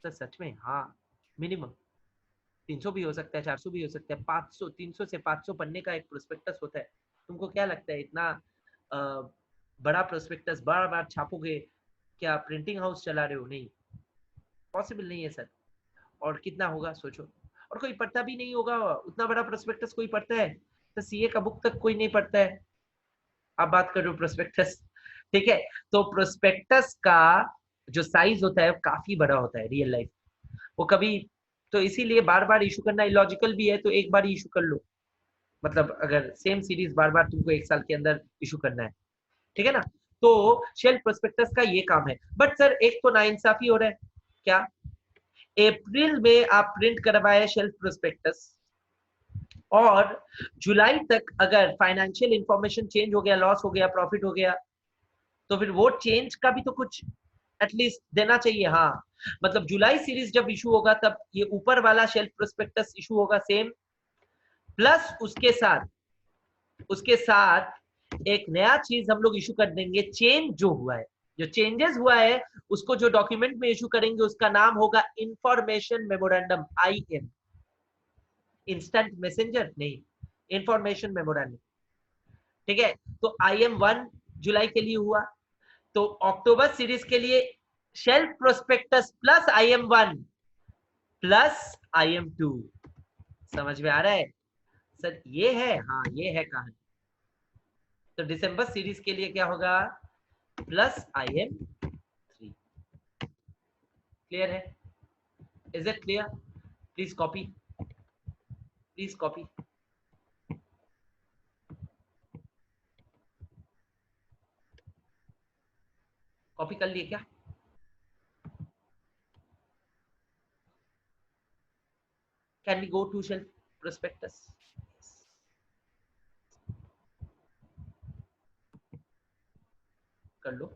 तो सच में हाँ, मिनिमम 300 भी हो सकता है, 400 भी हो सकता है, 500 300 से 500 पन्ने का एक प्रोस्पेक्टस होता है. तुमको क्या लगता है इतना बड़ा प्रोस्पेक्टस बार बार छापोगे, क्या प्रिंटिंग हाउस चला रहे हो? नहीं, पॉसिबल नहीं है सर. और कितना होगा सोचो, और कोई पढ़ता भी नहीं होगा उतना बड़ा प्रोस्पेक्टस. कोई पढ़ता है तो सीए का बुक तक कोई नहीं पढ़ता है, आप बात कर रहे हो प्रोस्पेक्टस. ठीक है, तो प्रोस्पेक्टस का जो साइज होता है काफी बड़ा होता है रियल लाइफ, वो कभी तो इसीलिए बार बार इशू करना इलॉजिकल भी है. तो एक बार इशू कर लो, मतलब अगर सेम सीरीज बार बार तुमको एक साल के अंदर इशू करना है, ठीक है ना. तो शेल्फ प्रोस्पेक्टस का ये काम है. बट सर एक तो नाइंसाफी हो रहा है, क्या अप्रैल में आप प्रिंट करवाए शेल्फ प्रोस्पेक्टस और जुलाई तक अगर फाइनेंशियल इंफॉर्मेशन चेंज हो गया, लॉस हो गया, प्रॉफिट हो गया, तो फिर वो चेंज का भी तो कुछ एटलीस्ट देना चाहिए. हाँ, मतलब जुलाई सीरीज जब इशू होगा तब ये ऊपर वाला शेल्फ प्रोस्पेक्टस इशू होगा सेम, प्लस उसके साथ एक नया चीज हम लोग इशू कर देंगे. चेंज जो हुआ है, जो चेंजेस हुआ है उसको जो डॉक्यूमेंट में इशू करेंगे उसका नाम होगा information memorandum, IM. Instant messenger नहीं, इंफॉर्मेशन मेमोरेंडम. ठीक है, तो IM 1 जुलाई के लिए हुआ, तो अक्टूबर सीरीज के लिए shelf prospectus plus IM 1 plus IM 2. समझ में आ रहा है सर? ये है, हाँ ये है कहानी. तो दिसंबर सीरीज के लिए क्या होगा, प्लस IM 3. क्लियर है? Is it clear? Please copy, please copy. Copy कर लिए क्या? Can we go to shelf prospectus? कर लो.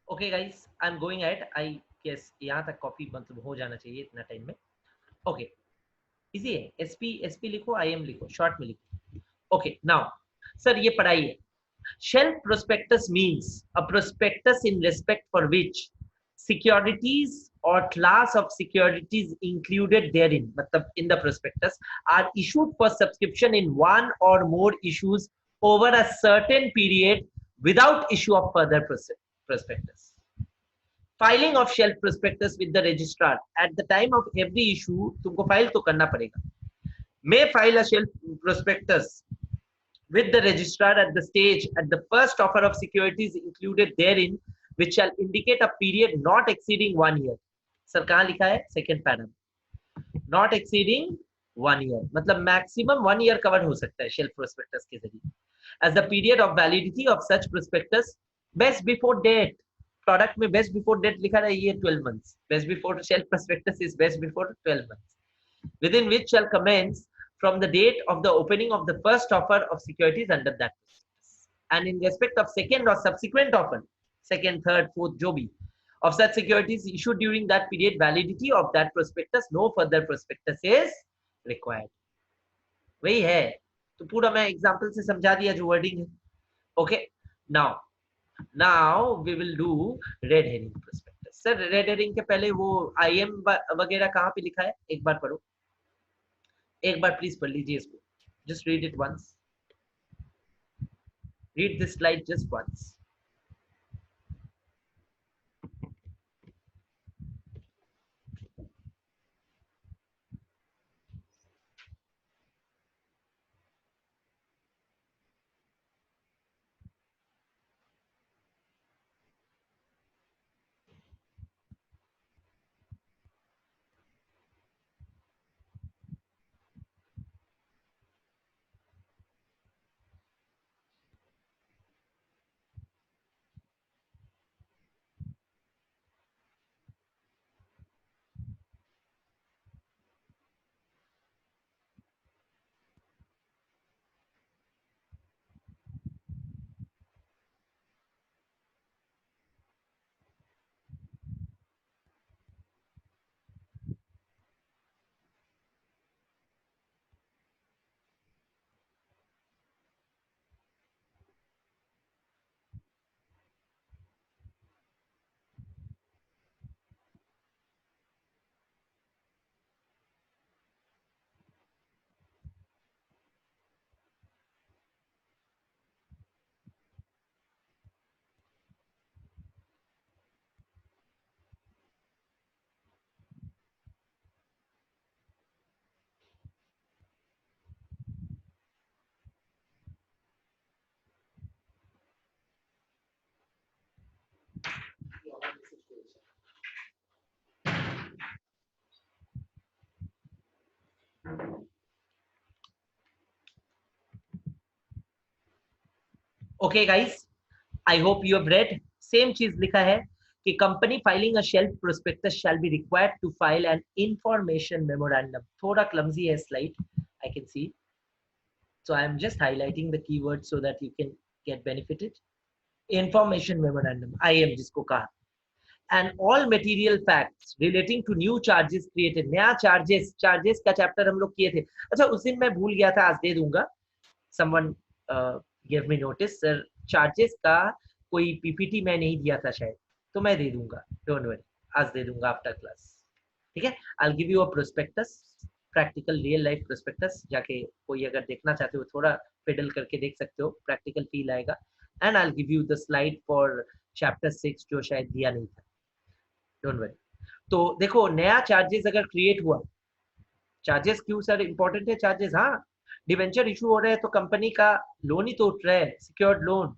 Okay guys, I am going at. I guess यहाँ तक कॉपी मतलब हो जाना चाहिए इतना टाइम में. ओके, इजी है. एसपी लिखो, IM लिखो, शॉर्ट में लिखो. ओके, नाउ सर ये पढ़ाई है. Shelf prospectus means a prospectus in respect for which securities or class of securities included therein, मतलब in the prospectus, are issued for subscription in one or more issues over a certain period without issue of further prospectus. Filing of shelf prospectus with the registrar at the time of every issue तुमको फाइल तो करना पड़ेगा. May file a shelf prospectus with the registrar at the stage at the first offer of securities included therein which shall indicate a period not exceeding 1 year. Sir कहाँ लिखा है? Second para. Not exceeding 1 year मतलब मैक्सिमम 1 year कवर हो सकता है शेल्फ प्रोस्पेक्टस के जरिए. As the period of validity of such prospectus best before date. Product में बेस्ट बिफोर डेट लिखा रहा है 12 months. Best before shelf prospectus is best before 12 months within which shall commence from the date of the opening of the first offer of securities under that prospectus. And in respect of second or subsequent offer, second, third, fourth, जो भी, of such securities issued during that period, validity of that prospectus, no further prospectus is required. वही है. तो पूरा मैं एग्जांपल से समझा दिया जो वर्डिंग है. Okay, now we will do red herring prospectus. Sir red herring के पहले वो IM वगैरह कहाँ पे लिखा है एक बार पढ़ो. एक बार प्लीज पढ़ लीजिए इसको. Just read it once. Read this slide just once. Okay guys, I hope you have read. Same चीज लिखा है कि company filing a shelf prospectus shall be required to file an information memorandum. थोड़ा क्लमजी है slide, I can see, so I am just highlighting the keywords so that you can get benefited. Information memorandum, IM जिसको कहा, and all material facts relating to new charges created. नया चार्जेस का चैप्टर हम लोग किए थे. अच्छा उस दिन मैं भूल गया था, आज दे दूंगा. someone gave me notice, sir charges का कोई पीपीटी मैं नहीं दिया था शायद, तो मैं दे दूंगा. डोंट वरी, आज दे दूंगा आफ्टर क्लास. ठीक है. I'll give you a prospectus, practical real life prospectus. जाके कोई अगर देखना चाहते हो थोड़ा फिडल करके देख सकते हो, प्रैक्टिकल फील आएगा. And I will give you the slide for chapter 6 जो शायद दिया नहीं था. Don't worry. तो देखो नया चार्जेस अगर क्रिएट हुआ, चार्जेस क्यों सर इंपॉर्टेंट है चार्जेस? हाँ, डिवेंचर इशू हो रहा है तो कंपनी का लोन ही तो उठ रहा है, सिक्योर्ड लोन.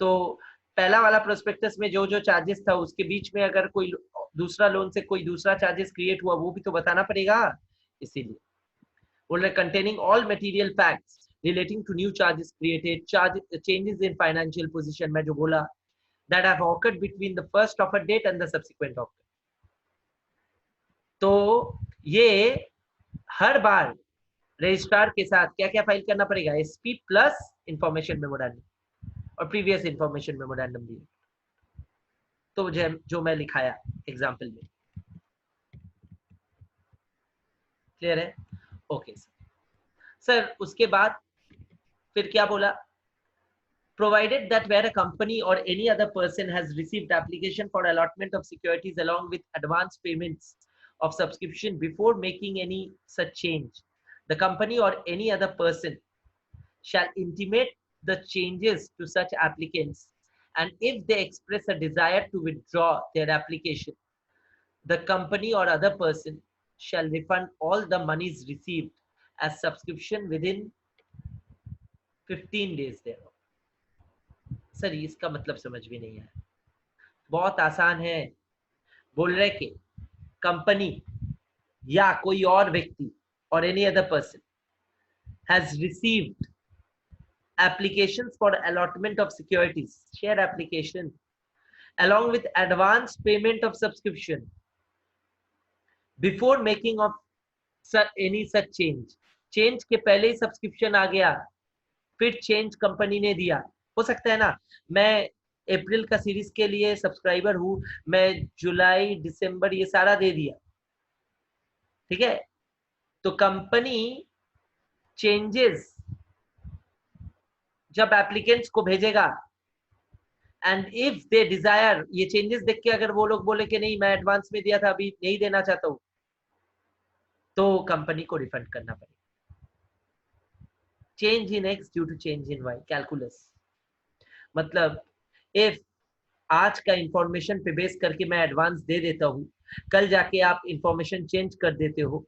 तो पहला वाला प्रोस्पेक्टस में जो जो चार्जेस था उसके बीच में अगर कोई दूसरा लोन से कोई दूसरा चार्जेस क्रिएट हुआ वो भी तो बताना पड़ेगा. इसीलिए बोल रहे containing all material facts relating to new charges created, changes in financial position में जो बोला, that have occurred between the first offer date and the subsequent offer. तो ये हर बार रजिस्ट्रार के साथ क्या क्या फाइल करना पड़ेगा? एसपी प्लस इंफॉर्मेशन मेमोरेंडम और प्रीवियस इंफॉर्मेशन मेमोरेंडम भी. तो जो मैं लिखाया एग्जाम्पल में, क्लियर है? Okay sir. उसके बाद फिर क्या बोला? provided that where a company or any other person has received application for allotment of securities along with advance payments of subscription before making any such change, the company or any other person shall intimate the changes to such applicants and if they express a desire to withdraw their application, the company or other person shall refund all the monies received as subscription within 15 days thereof. Sir इसका मतलब समझ भी नहीं है, बहुत आसान है। बोल रहे कि कंपनी या कोई और व्यक्ति और any other person has received applications for allotment of securities, share application, along with advance payment of subscription before making of any such change. Change के पहले ही सब्सक्रिप्शन आ गया, फिर चेंज कंपनी ने दिया। हो सकता है ना, मैं अप्रैल का सीरीज के लिए सब्सक्राइबर हूं, मैं जुलाई दिसंबर ये सारा दे दिया, ठीक है, तो कंपनी चेंजेस जब एप्लीकेंट्स को भेजेगा, एंड इफ दे डिजायर, ये चेंजेस देख के अगर वो लोग बोले कि नहीं मैं एडवांस में दिया था अभी नहीं देना चाहता हूं, तो कंपनी को रिफंड करना पड़ेगा। Change in x due to change in y, calculus. मतलब इफ आज का इंफॉर्मेशन पे बेस करके मैं एडवांस दे देता हूं, कल जाके आप इंफॉर्मेशन चेंज कर देते हो,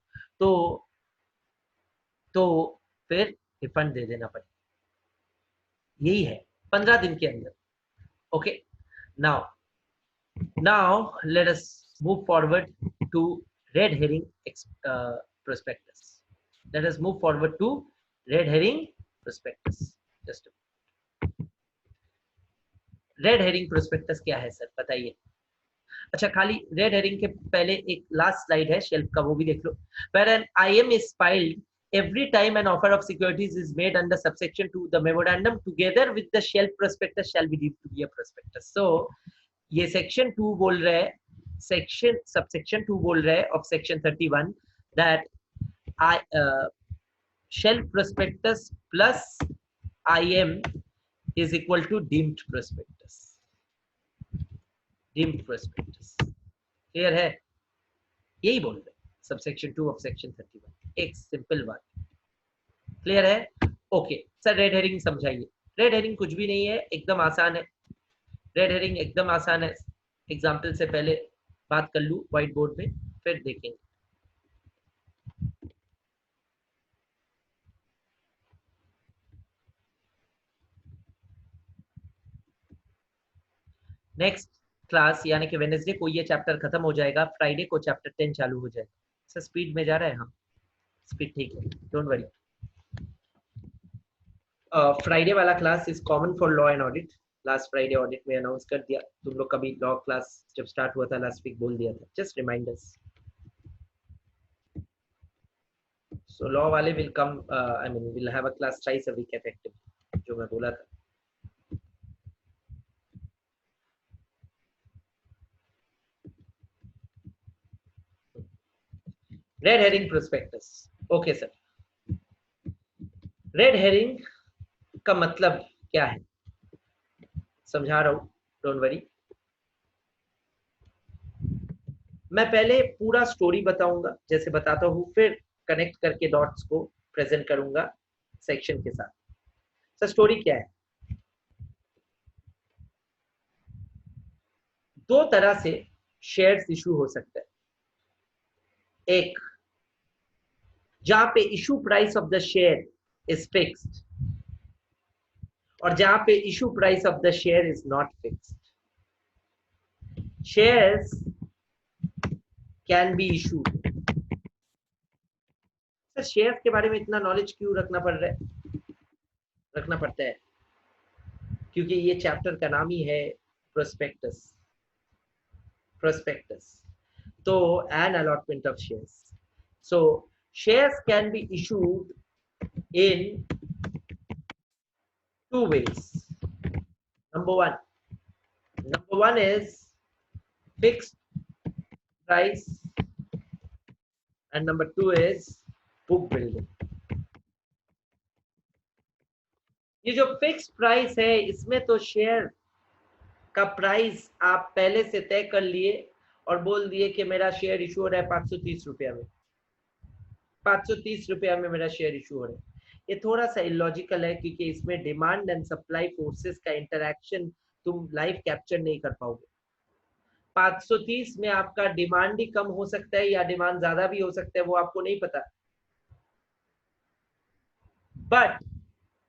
तो फिर रिफंड दे देना पड़ेगा। यही है 15 दिन के अंदर। Okay, now let us move forward to red herring prospectus. Let us move forward to red herring prospectus. Just red herring prospectus क्या है सर, बताइए। अच्छा, खाली रेड हेरिंग के पहले एक लास्ट स्लाइड है शेल्फ का, वो भी देख लो। Where an IM is filed every time an offer of securities is made under subsection 2, the memorandum together with the shelf prospectus shall be deemed to be a prospectus. So ये सेक्शन 2 बोल रहा है, सबसेक्शन 2 बोल रहा है of section 31 that shelf prospectus plus IM is equal to deemed prospectus. Deemed prospectus clear है, यही बोल रहे हैं सबसेक्शन 2 ऑफ सेक्शन 31, एक सिंपल बात। क्लियर है? ओके सर, रेड हेरिंग समझाइए। रेड हेरिंग कुछ भी नहीं है, एकदम आसान है। रेड हेरिंग एकदम आसान है, एग्जाम्पल से पहले बात कर लूं व्हाइट बोर्ड में, फिर देखेंगे। नेक्स्ट क्लास यानी कि वेडनेसडे को ये चैप्टर खत्म हो जाएगा, फ्राइडे को चैप्टर 10 चालू हो जाएगा। सर स्पीड में जा रहा है? हाँ स्पीड ठीक है, डोंट वरी। फ्राइडे वाला class is common for law and audit. Last Friday audit में अनाउंस कर दिया, तुम लोग कभी लॉ क्लास जब स्टार्ट हुआ था लास्ट वीक बोल दिया था, जस्ट रिमाइंडर्स। सो लॉ वाले will come, I mean will have a class twice a week effective, जो मैं बोला था। Red herring prospectus, okay sir. Red herring का मतलब क्या है समझा रहा हूं, डोंट वरी। मैं पहले पूरा स्टोरी बताऊंगा जैसे बताता हूं, फिर कनेक्ट करके डॉट्स को प्रेजेंट करूंगा सेक्शन के साथ। सर स्टोरी क्या है? दो तरह से शेयर्स इशू हो सकता है। एक, जहां पे issue price of the share is fixed, और जहां पे issue price of the share is not fixed. Shares can be issued. Sir shares के बारे में इतना नॉलेज क्यों रखना पड़ रहा है? रखना पड़ता है क्योंकि ये चैप्टर का नाम ही है प्रोस्पेक्टस। प्रोस्पेक्टस तो an allotment of shares. So shares can be issued in two ways. Number one is fixed price, and number two is book building. ये जो फिक्स प्राइस है, इसमें तो शेयर का प्राइस आप पहले से तय कर लिए और बोल दिए कि मेरा शेयर इशू हो रहा है 530 रुपया में, 530 रुपया में मेरा शेयर इशू हो रहा है। ये थोड़ा सा इलॉजिकल है क्योंकि इसमें डिमांड एंड सप्लाई फोर्सेस का इंटरैक्शन तुम लाइव कैप्चर नहीं कर पाओगे। 530 में आपका डिमांड ही कम हो सकता है या डिमांड ज्यादा भी हो सकता है, वो आपको नहीं पता। बट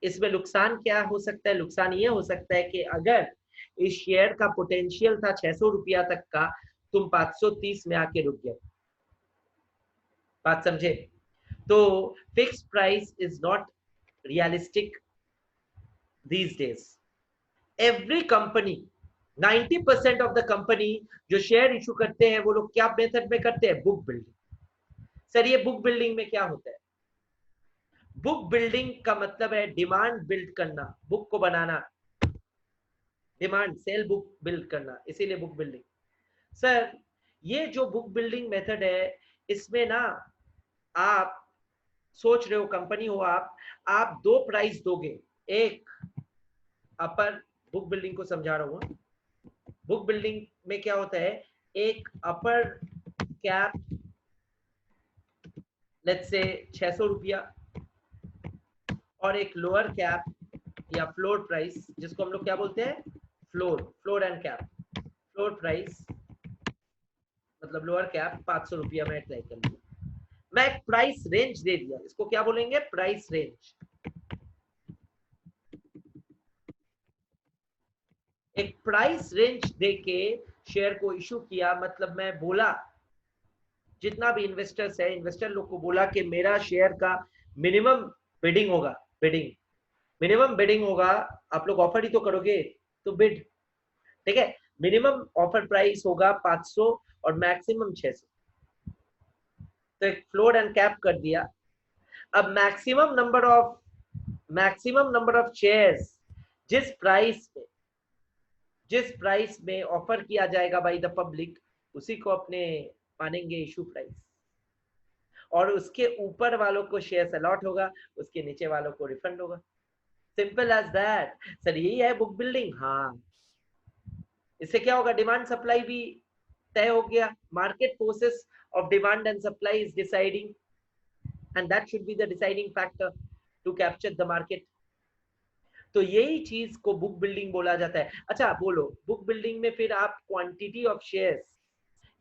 इसमें नुकसान क्या हो सकता है? नुकसान ये हो सकता है कि अगर इस शेयर का पोटेंशियल था 600 रुपया तक का, तुम 530 में आके रुक गए। बात समझे? तो fix price is not realistic these days. Every company, 90% of the company जो शेयर इशू करते हैं वो लोग क्या मेथड में करते हैं? Book building. सर ये बुक बिल्डिंग में क्या होता है? बुक बिल्डिंग का मतलब है डिमांड बिल्ड करना, बुक को बनाना, डिमांड सेल बुक बिल्ड करना, इसीलिए बुक बिल्डिंग। सर ये जो बुक बिल्डिंग मेथड है, इसमें ना आप सोच रहे हो कंपनी हो आप दो प्राइस दोगे। एक अपर, बुक बिल्डिंग को समझा रहा हूं। बुक बिल्डिंग में क्या होता है? एक अपर कैप, लेट्स से 600 रुपया, और एक लोअर कैप या फ्लोर प्राइस, जिसको हम लोग क्या बोलते हैं? Floor and cap. Floor price मतलब लोअर कैप 500 रुपया में ट्राई कर लिया। मैं एक प्राइस रेंज दे दिया, इसको क्या बोलेंगे? Price range. एक प्राइस रेंज देके शेयर को इशू किया, मतलब मैं बोला, जितना भी इन्वेस्टर्स है, इन्वेस्टर लोग को बोला कि मेरा शेयर का मिनिमम बिडिंग होगा। बिडिंग, मिनिमम बिडिंग होगा। आप लोग ऑफर ही तो करोगे, तो बिड, ठीक है। मिनिमम ऑफर प्राइस होगा 500 और मैक्सिमम 600। तो एक फ्लोर एंड कैप कर दिया। अब मैक्सिमम नंबर ऑफ शेयर्स जिस प्राइस में ऑफर किया जाएगा बाय द पब्लिक, उसी को अपने मानेंगे इशू प्राइस, और उसके ऊपर वालों को शेयर अलॉट होगा, उसके नीचे वालों को रिफंड होगा। Simple as that. सर यही है बुक बिल्डिंग। हाँ, इससे क्या होगा? डिमांड सप्लाई भी तय हो गया। Market forces of demand and supply is deciding, and that should be the deciding factor to capture the market. तो यही चीज को बुक बिल्डिंग बोला जाता है। अच्छा बोलो, बुक बिल्डिंग में फिर आप क्वांटिटी ऑफ शेयर्स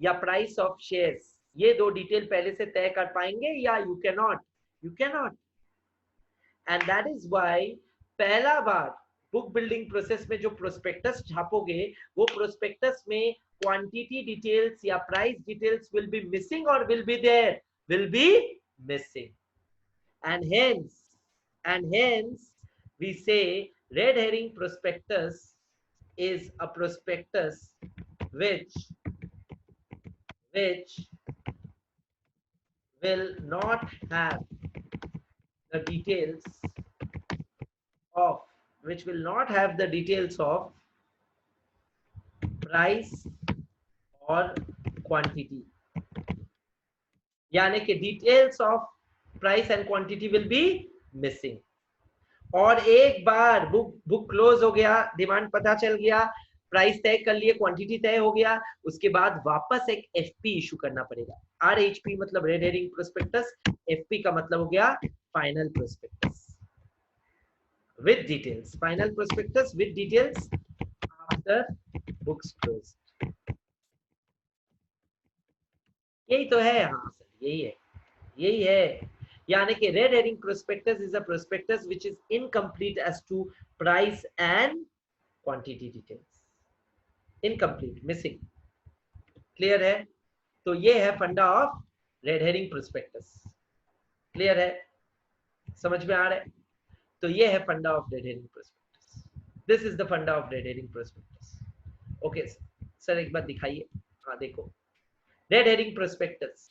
या प्राइस ऑफ शेयर्स, ये दो डिटेल पहले से तय कर पाएंगे या you cannot. And that is why पहला बार बुक बिल्डिंग प्रोसेस में जो प्रोस्पेक्टस छापोगे, वो प्रोस्पेक्टस में क्वांटिटी डिटेल्स या price details will be missing और will be there, will be missing. And hence we say red herring prospectus is a prospectus which will not have the details of price और क्वांटिटी, यानी कि details of price and quantity will be missing. और एक बार बुक क्लोज हो गया, डिमांड पता चल गया, प्राइस तय कर लिए, क्वांटिटी तय हो गया, उसके बाद वापस एक एफपी इशू करना पड़ेगा। आरएचपी मतलब रेड हेरिंग प्रोस्पेक्टस, एफपी का मतलब हो गया final prospectus with details, final prospectus with details after books closed। यही तो है। हाँ सर, यही है। यानी कि red herring prospectus is a prospectus which is incomplete as to price and quantity details, incomplete, missing. Clear है? तो ये है फंडा of red herring prospectus. Clear है? समझ में आ रहा है? तो ये है फंडा of red herring prospectus. This is the funda of red herring prospectus. Okay sir, एक बात दिखाइए। हाँ देखो, red herring prospectus,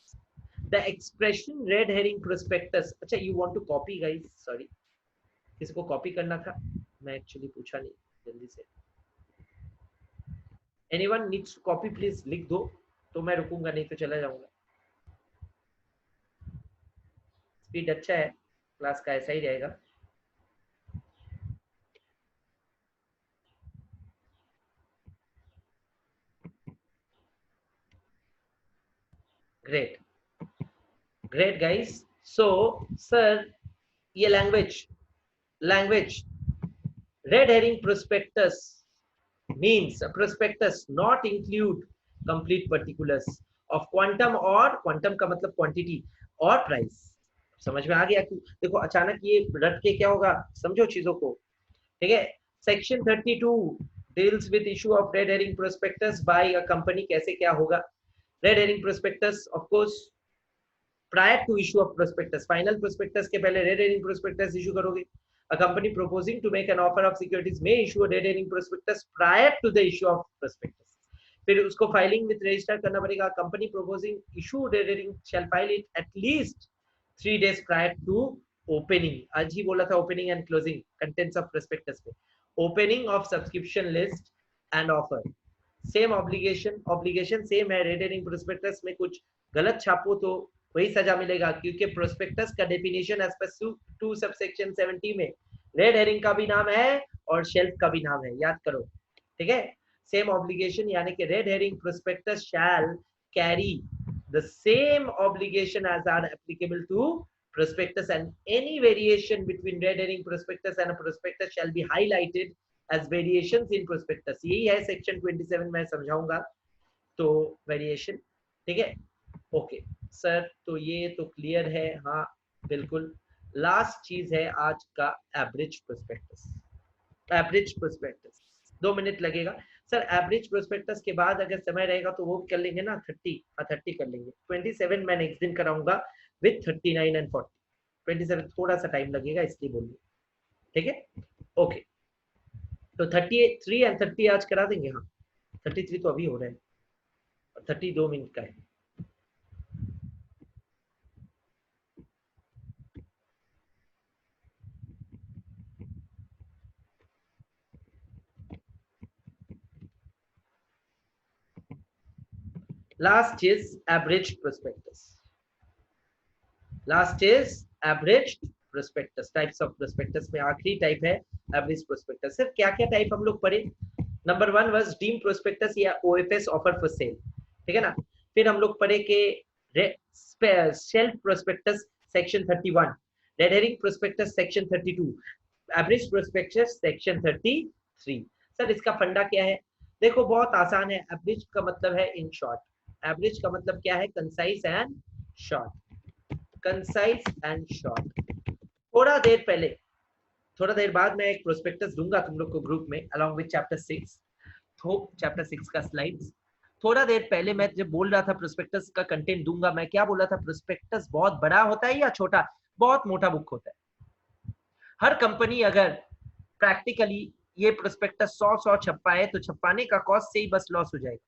the expression red herring prospectus। अच्छा, you want to copy guys? sorry, किसको कॉपी करना था? मैं एक्चुअली पूछा नहीं जल्दी से। anyone needs to copy please? लिख दो तो मैं रुकूंगा, नहीं तो चला जाऊंगा। स्पीड अच्छा है क्लास का, ऐसा ही रहेगा। Great guys. सो सर, ये language red herring prospectus means a prospectus not include complete particulars of quantum, और quantum का मतलब quantity और price। समझ में आ गया? कि देखो अचानक ये रट के क्या होगा, समझो चीजों को, ठीक है। Section 32 deals with issue of red herring prospectus by a company. कैसे क्या होगा? Red herring prospectus of course prior to issue of prospectus, final prospectus के पहले red herring prospectus issue करोगे। A company proposing to make an offer of securities may issue a red herring prospectus prior to the issue of prospectus। फिर उसको फाइलिंग विद रजिस्टर करना पड़ेगा। Company proposing issue red herring shall file it at least 3 days prior to opening। आज ही बोला था opening and closing contents of prospectus में। Opening of subscription list and offer, same obligation, obligation same है। रेड हेरिंग प्रोस्पेक्टस में कुछ गलत छापो तो वही सजा मिलेगा, क्योंकि प्रोस्पेक्टस का डेफिनेशन एज पर 2 सबसेक्शन 70 में रेड हेरिंग का भी नाम है और शेल्फ का भी नाम है, याद करो, ठीक है। सेम ऑब्लिगेशन यानी कि red herring prospectus shall carry the same obligation as are applicable to prospectus, and any variation between red herring prospectus and a prospectus shall be highlighted as variations in prospectus। यही है सेक्शन 27 में समझाऊंगा, तो वेरिएशन, ठीक है। ओके सर, तो ये तो क्लियर है, हाँ बिल्कुल। लास्ट चीज है आज का average prospectus. Average prospectus 2 minute लगेगा सर। एवरेज प्रोस्पेक्टस के बाद अगर समय रहेगा तो वो कर लेंगे ना, 30 कर लेंगे। 27 मैं नेक्स्ट दिन कराऊंगा विथ 39 एंड 40। 27 थोड़ा सा टाइम लगेगा इसलिए बोलिए, ठीक है। ओके, तो 33 एंड 30 आज करा देंगे। हाँ 33 तो अभी हो रहा है, 32 मिनट का है। Last is average prospectus. Last is average prospectus। Types of prospectus में आखिरी टाइप है average prospectus। सिर्फ क्या क्या टाइप हम लोग पढ़े? नंबर 1 was deemed prospectus या OFS offer for sale, ठीक है ना। फिर हम लोग पढ़े के shelf prospectus section 31, red herring prospectus section 32, average prospectus section 33। Sir इसका फंडा क्या है? देखो बहुत आसान है। एवरेज का मतलब है इन शॉर्ट। एवरेज का मतलब क्या है? Concise and short. Concise and short. थोड़ा देर पहले, थोड़ा देर बाद मैं एक प्रोस्पेक्टस दूंगा तुम लोग को ग्रुप में अलोंग विद चैप्टर 6, तो चैप्टर 6 का स्लाइड्स। थोड़ा देर पहले मैं जब बोल रहा था प्रोस्पेक्टस का कंटेंट दूंगा, मैं क्या बोला था? प्रोस्पेक्टस बहुत बड़ा होता है या छोटा? बहुत मोटा बुक होता है। हर कंपनी अगर प्रैक्टिकली ये प्रोस्पेक्टस 100 छपाए तो छपाने का कॉस्ट से ही बस लॉस हो जाएगा।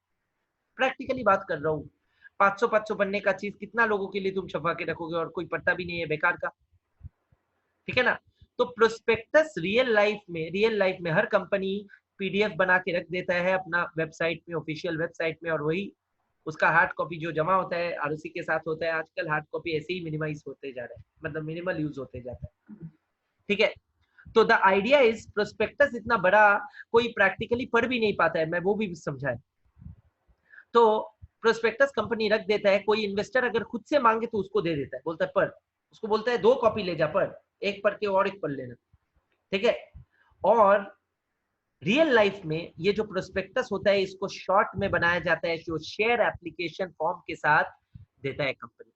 प्रैक्टिकली बात कर रहा हूँ। 500 बनने का चीज कितना लोगों के लिए तुम छपा के रखोगे और कोई पढ़ता भी नहीं है, बेकार का, ठीक है ना। तो प्रोस्पेक्टस रियल लाइफ में हर कंपनी पीडीएफ बना के रख देता है अपना वेबसाइट में, ऑफिशियल वेबसाइट में, और वही उसका हार्ड कॉपी जो जमा होता है आरओसी के साथ होता है। आजकल हार्ड कॉपी ऐसे ही मिनिमाइज होते जा रहा है, मतलब मिनिमल यूज होते जाता है, ठीक है। तो द आइडिया इज प्रोस्पेक्टस इतना बड़ा कोई प्रैक्टिकली पढ़ भी नहीं पाता है, मैं वो भी समझा है। तो प्रोस्पेक्टस कंपनी रख देता है, कोई इन्वेस्टर अगर खुद से मांगे तो उसको दे देता है, बोलता है पढ़। उसको बोलता है 2 कॉपी ले जा, पढ़, एक पढ़ के और एक पढ़ लेना, ठीक है। और रियल लाइफ में ये जो प्रोस्पेक्टस होता है इसको शॉर्ट में बनाया जाता है, जो शेयर एप्लीकेशन फॉर्म के साथ देता है कंपनी।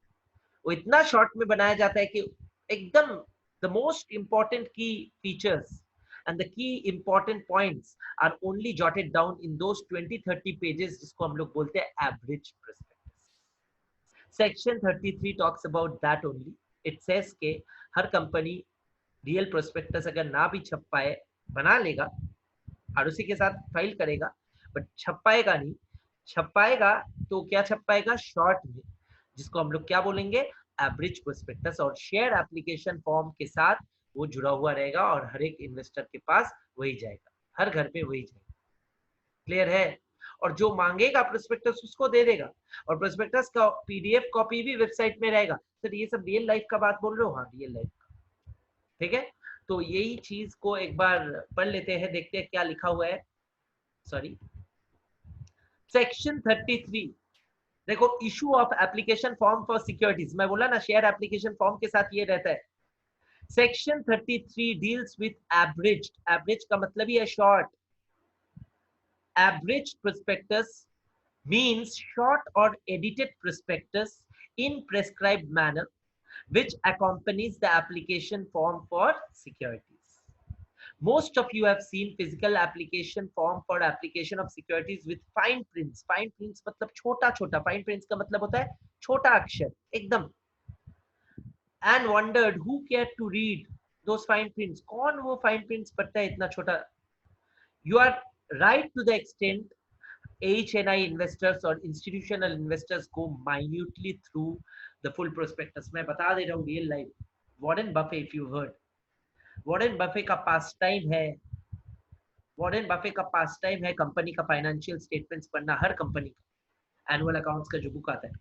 वो इतना शॉर्ट में बनाया जाता है कि एकदम द मोस्ट इंपॉर्टेंट की features and the key important points are only jotted down in those 20-30 pages, जिसको हम लोग बोलते हैं average prospectus। section 33 talks about that only। it says के हर कंपनी रियल प्रोस्पेक्टस अगर ना भी छप पाए बना लेगा, आरओसी के साथ फाइल करेगा, बट छप पाएगा नहीं। छप पाएगा तो क्या छप पाएगा? शॉर्ट में, जिसको हम लोग क्या बोलेंगे? Average prospectus. और शेयर एप्लीकेशन फॉर्म के साथ वो जुड़ा हुआ रहेगा और हर एक इन्वेस्टर के पास वही जाएगा, हर घर पे वही जाएगा। क्लियर है? और जो मांगेगा प्रोस्पेक्टस उसको दे देगा, और प्रोस्पेक्टस का पीडीएफ कॉपी भी वेबसाइट में रहेगा। सर ये सब रियल लाइफ का बात बोल रहे हो? हाँ रियल लाइफ का, ठीक है। तो यही चीज को एक बार पढ़ लेते हैं, देखते हैं क्या लिखा हुआ है। सॉरी, सेक्शन 33 देखो, issue of application form for securities. मैं बोला ना शेयर एप्लीकेशन फॉर्म के साथ ये रहता है। Section 33 deals with average. Average का मतलब ही है short. Abridged prospectus means short or edited prospectus in prescribed manner which accompanies the application form for securities. Most of you have seen physical application form for application of securities with fine prints. Fine prints मतलब छोटा छोटा, fine prints का मतलब होता है छोटा अक्षर एकदम. And wondered who cared to read those fine prints. कौन वो fine prints पढ़ता है इतना छोटा? You are right to the extent HNI investors or institutional investors go minutely through the full prospectus. मैं बता दे रहा हूँ real life. Warren Buffett, if you heard, Warren Buffett का पास टाइम है, वॉरेन बफे का पास टाइम है कंपनी का फाइनेंशियल स्टेटमेंट्स पढ़ना, हर कंपनी का एनुअल अकाउंट्स का जो बुक आता है,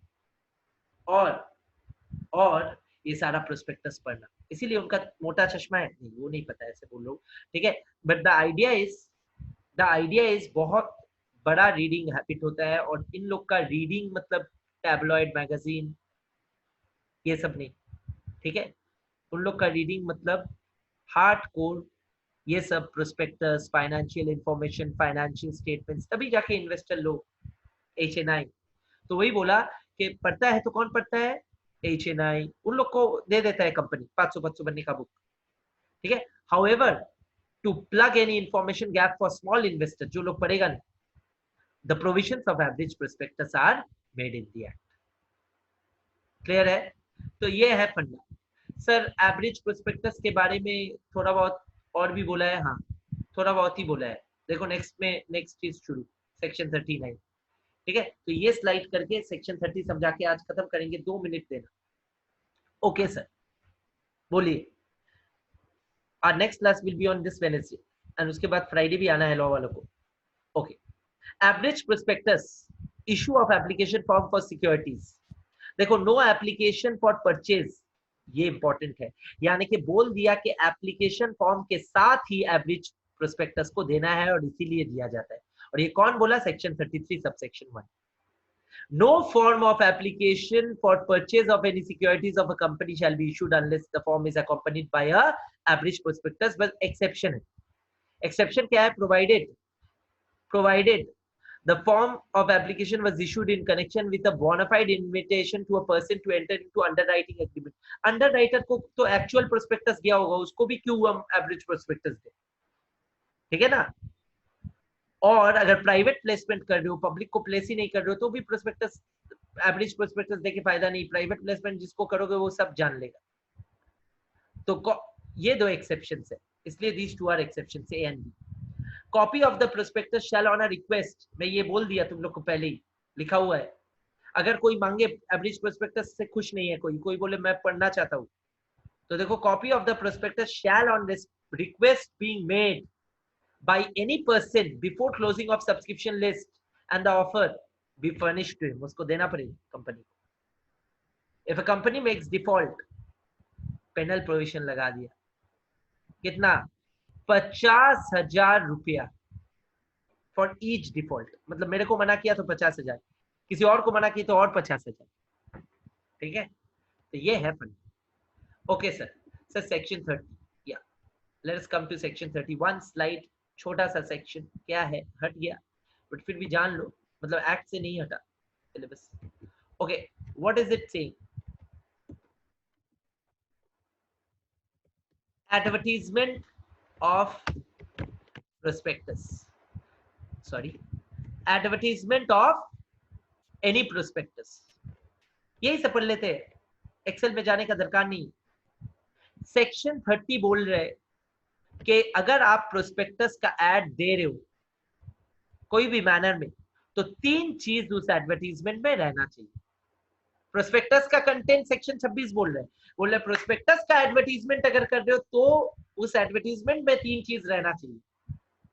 और ये सारा प्रोस्पेक्टस पढ़ना. इसीलिए उनका मोटा चश्मा है. नहीं, वो नहीं पता, ऐसे बोल लो, ठीक है. बट द आइडिया इज बहुत बड़ा रीडिंग हैबिट होता है, और इन लोग का रीडिंग मतलब टैबलॉइड मैगजीन ये सब नहीं, ठीक है. उन लोग का रीडिंग मतलब हार्ड कोर ये सब prospectus, financial information, financial statements, तभी जाके इन्वेस्टर लोग HNI. तो वही बोला कि पढ़ता है तो कौन पढ़ता है? HNI. उन लोग को दे देता है कंपनी 500 बनने का बुक, ठीक है. However to plug any information gap for small investor, जो लोग पढ़ेगा नहीं, द प्रोविजंस ऑफ एवरेज prospectus are made in the act. Clear है? तो ये है फंडा. सर एवरेज प्रोस्पेक्टस के बारे में थोड़ा बहुत और भी बोला है. हाँ, थोड़ा बहुत ही बोला है. देखो नेक्स्ट चीज शुरू, सेक्शन 39, ठीक है. तो ये स्लाइड करके सेक्शन 30 समझा के आज खत्म करेंगे. 2 मिनट देना. ओके सर, बोलिए. और next class will be on this Wednesday, and उसके बाद फ्राइडे भी आना है लॉ वालों को. Okay. Average prospectus, issue of application form for securities. देखो, नो एप्लीकेशन फॉर परचेज, ये इंपॉर्टेंट है. यानी कि बोल दिया कि एप्लीकेशन फॉर्म के साथ ही एवरेज प्रोस्पेक्टस को देना है, और इसीलिए दिया जाता है. और ये कौन बोला? Section 33 subsection 1. No form of application for purchase of any securities of a company shall be issued unless the form is accompanied by a average prospectus. But exception है. Exception क्या है? Provided the form of application was issued in connection with a bona fide invitation to a person to enter into underwriting agreement. Underwriter को तो actual prospectus दिया होगा, उसको भी क्यों हम average prospectus दे? ठीक है ना. और अगर प्राइवेट प्लेसमेंट कर रहे हो, पब्लिक को प्लेस ही नहीं कर रहे हो, तो भी प्रोस्पेक्टस, एवरेज प्रोस्पेक्टस देके फायदा नहीं. प्राइवेट प्लेसमेंट जिसको करोगे वो सब जान लेगा. तो ये दो एक्सेप्शंस है, इसलिए these two are exceptions, A and B. Copy of the prospectus shall on a request, मैं ये बोल दिया तुम लोग को पहले ही, लिखा हुआ है. अगर कोई मांगे एवरेज प्रोस्पेक्टस से खुश नहीं है, कोई बोले मैं पढ़ना चाहता हूँ, तो देखो, copy of the prospectus shall on this request being made by any person before closing of subscription list and the offer be furnished to him. उसको देना पड़ेगा कंपनी को. If a company makes default, penal provision लगा दिया. कितना? 50,000 रुपया for each default. मतलब मेरे को मना किया तो 50,000, किसी और को मना किया तो और 50,000. ठीक है. तो ये है fund. Okay sir. Sir section 30, या let us come to section 31. Slide छोटा सा सेक्शन, क्या है, हट गया, बट फिर भी जान लो, मतलब एक्ट से नहीं हटा, syllabus. Okay, what is it saying? Advertisement of prospectus, sorry, advertisement of any prospectus. यही सब पढ़ लेते हैं, एक्सेल में जाने का दरकार नहीं. सेक्शन 30 बोल रहे कि अगर आप प्रोस्पेक्टस का एड दे रहे हो कोई भी मैनर में, तो 3 चीज उस एडवर्टाइजमेंट में रहना चाहिए. प्रोस्पेक्टस का कंटेंट सेक्शन 26 बोल रहे हैं प्रोस्पेक्टस का एडवर्टाइजमेंट अगर कर रहे हो तो उस एडवर्टाइजमेंट में 3 चीज रहना चाहिए.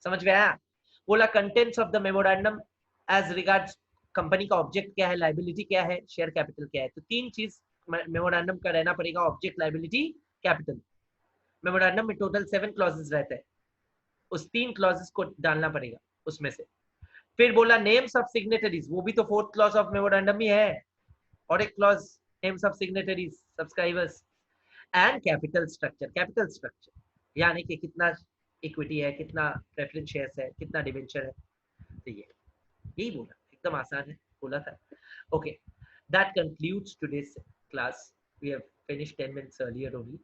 समझ में आया? बोला contents of the memorandum as regards company का ऑब्जेक्ट क्या है, लायबिलिटी क्या है, शेयर कैपिटल क्या है. तो 3 चीज मेमोरेंडम का रहना पड़ेगा, ऑब्जेक्ट, लायबिलिटी, कैपिटल. मेमोरेंडम में टोटल 7 क्लॉजेस रहते हैं, उस 3 क्लॉजेस को डालना पड़ेगा उसमें से. फिर बोला नेम्स ऑफ सिग्नेटरीज, वो भी तो 4th क्लॉज ऑफ मेमोरेंडम ही है, और एक clause names of signatories, subscribers, and capital structure. Capital structure यानी कि कितना इक्विटी है, कितना प्रेफरेंस शेयर्स है, कितना डिवेंचर है. चाहिए, यही बोला, एकदम आसान है, बोला था। Okay, that concludes today's class. We have finished 10 minutes earlier only.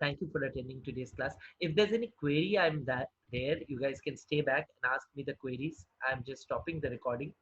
Thank you for attending today's class. If there's any query, I'm there. You guys can stay back and ask me the queries. I'm just stopping the recording.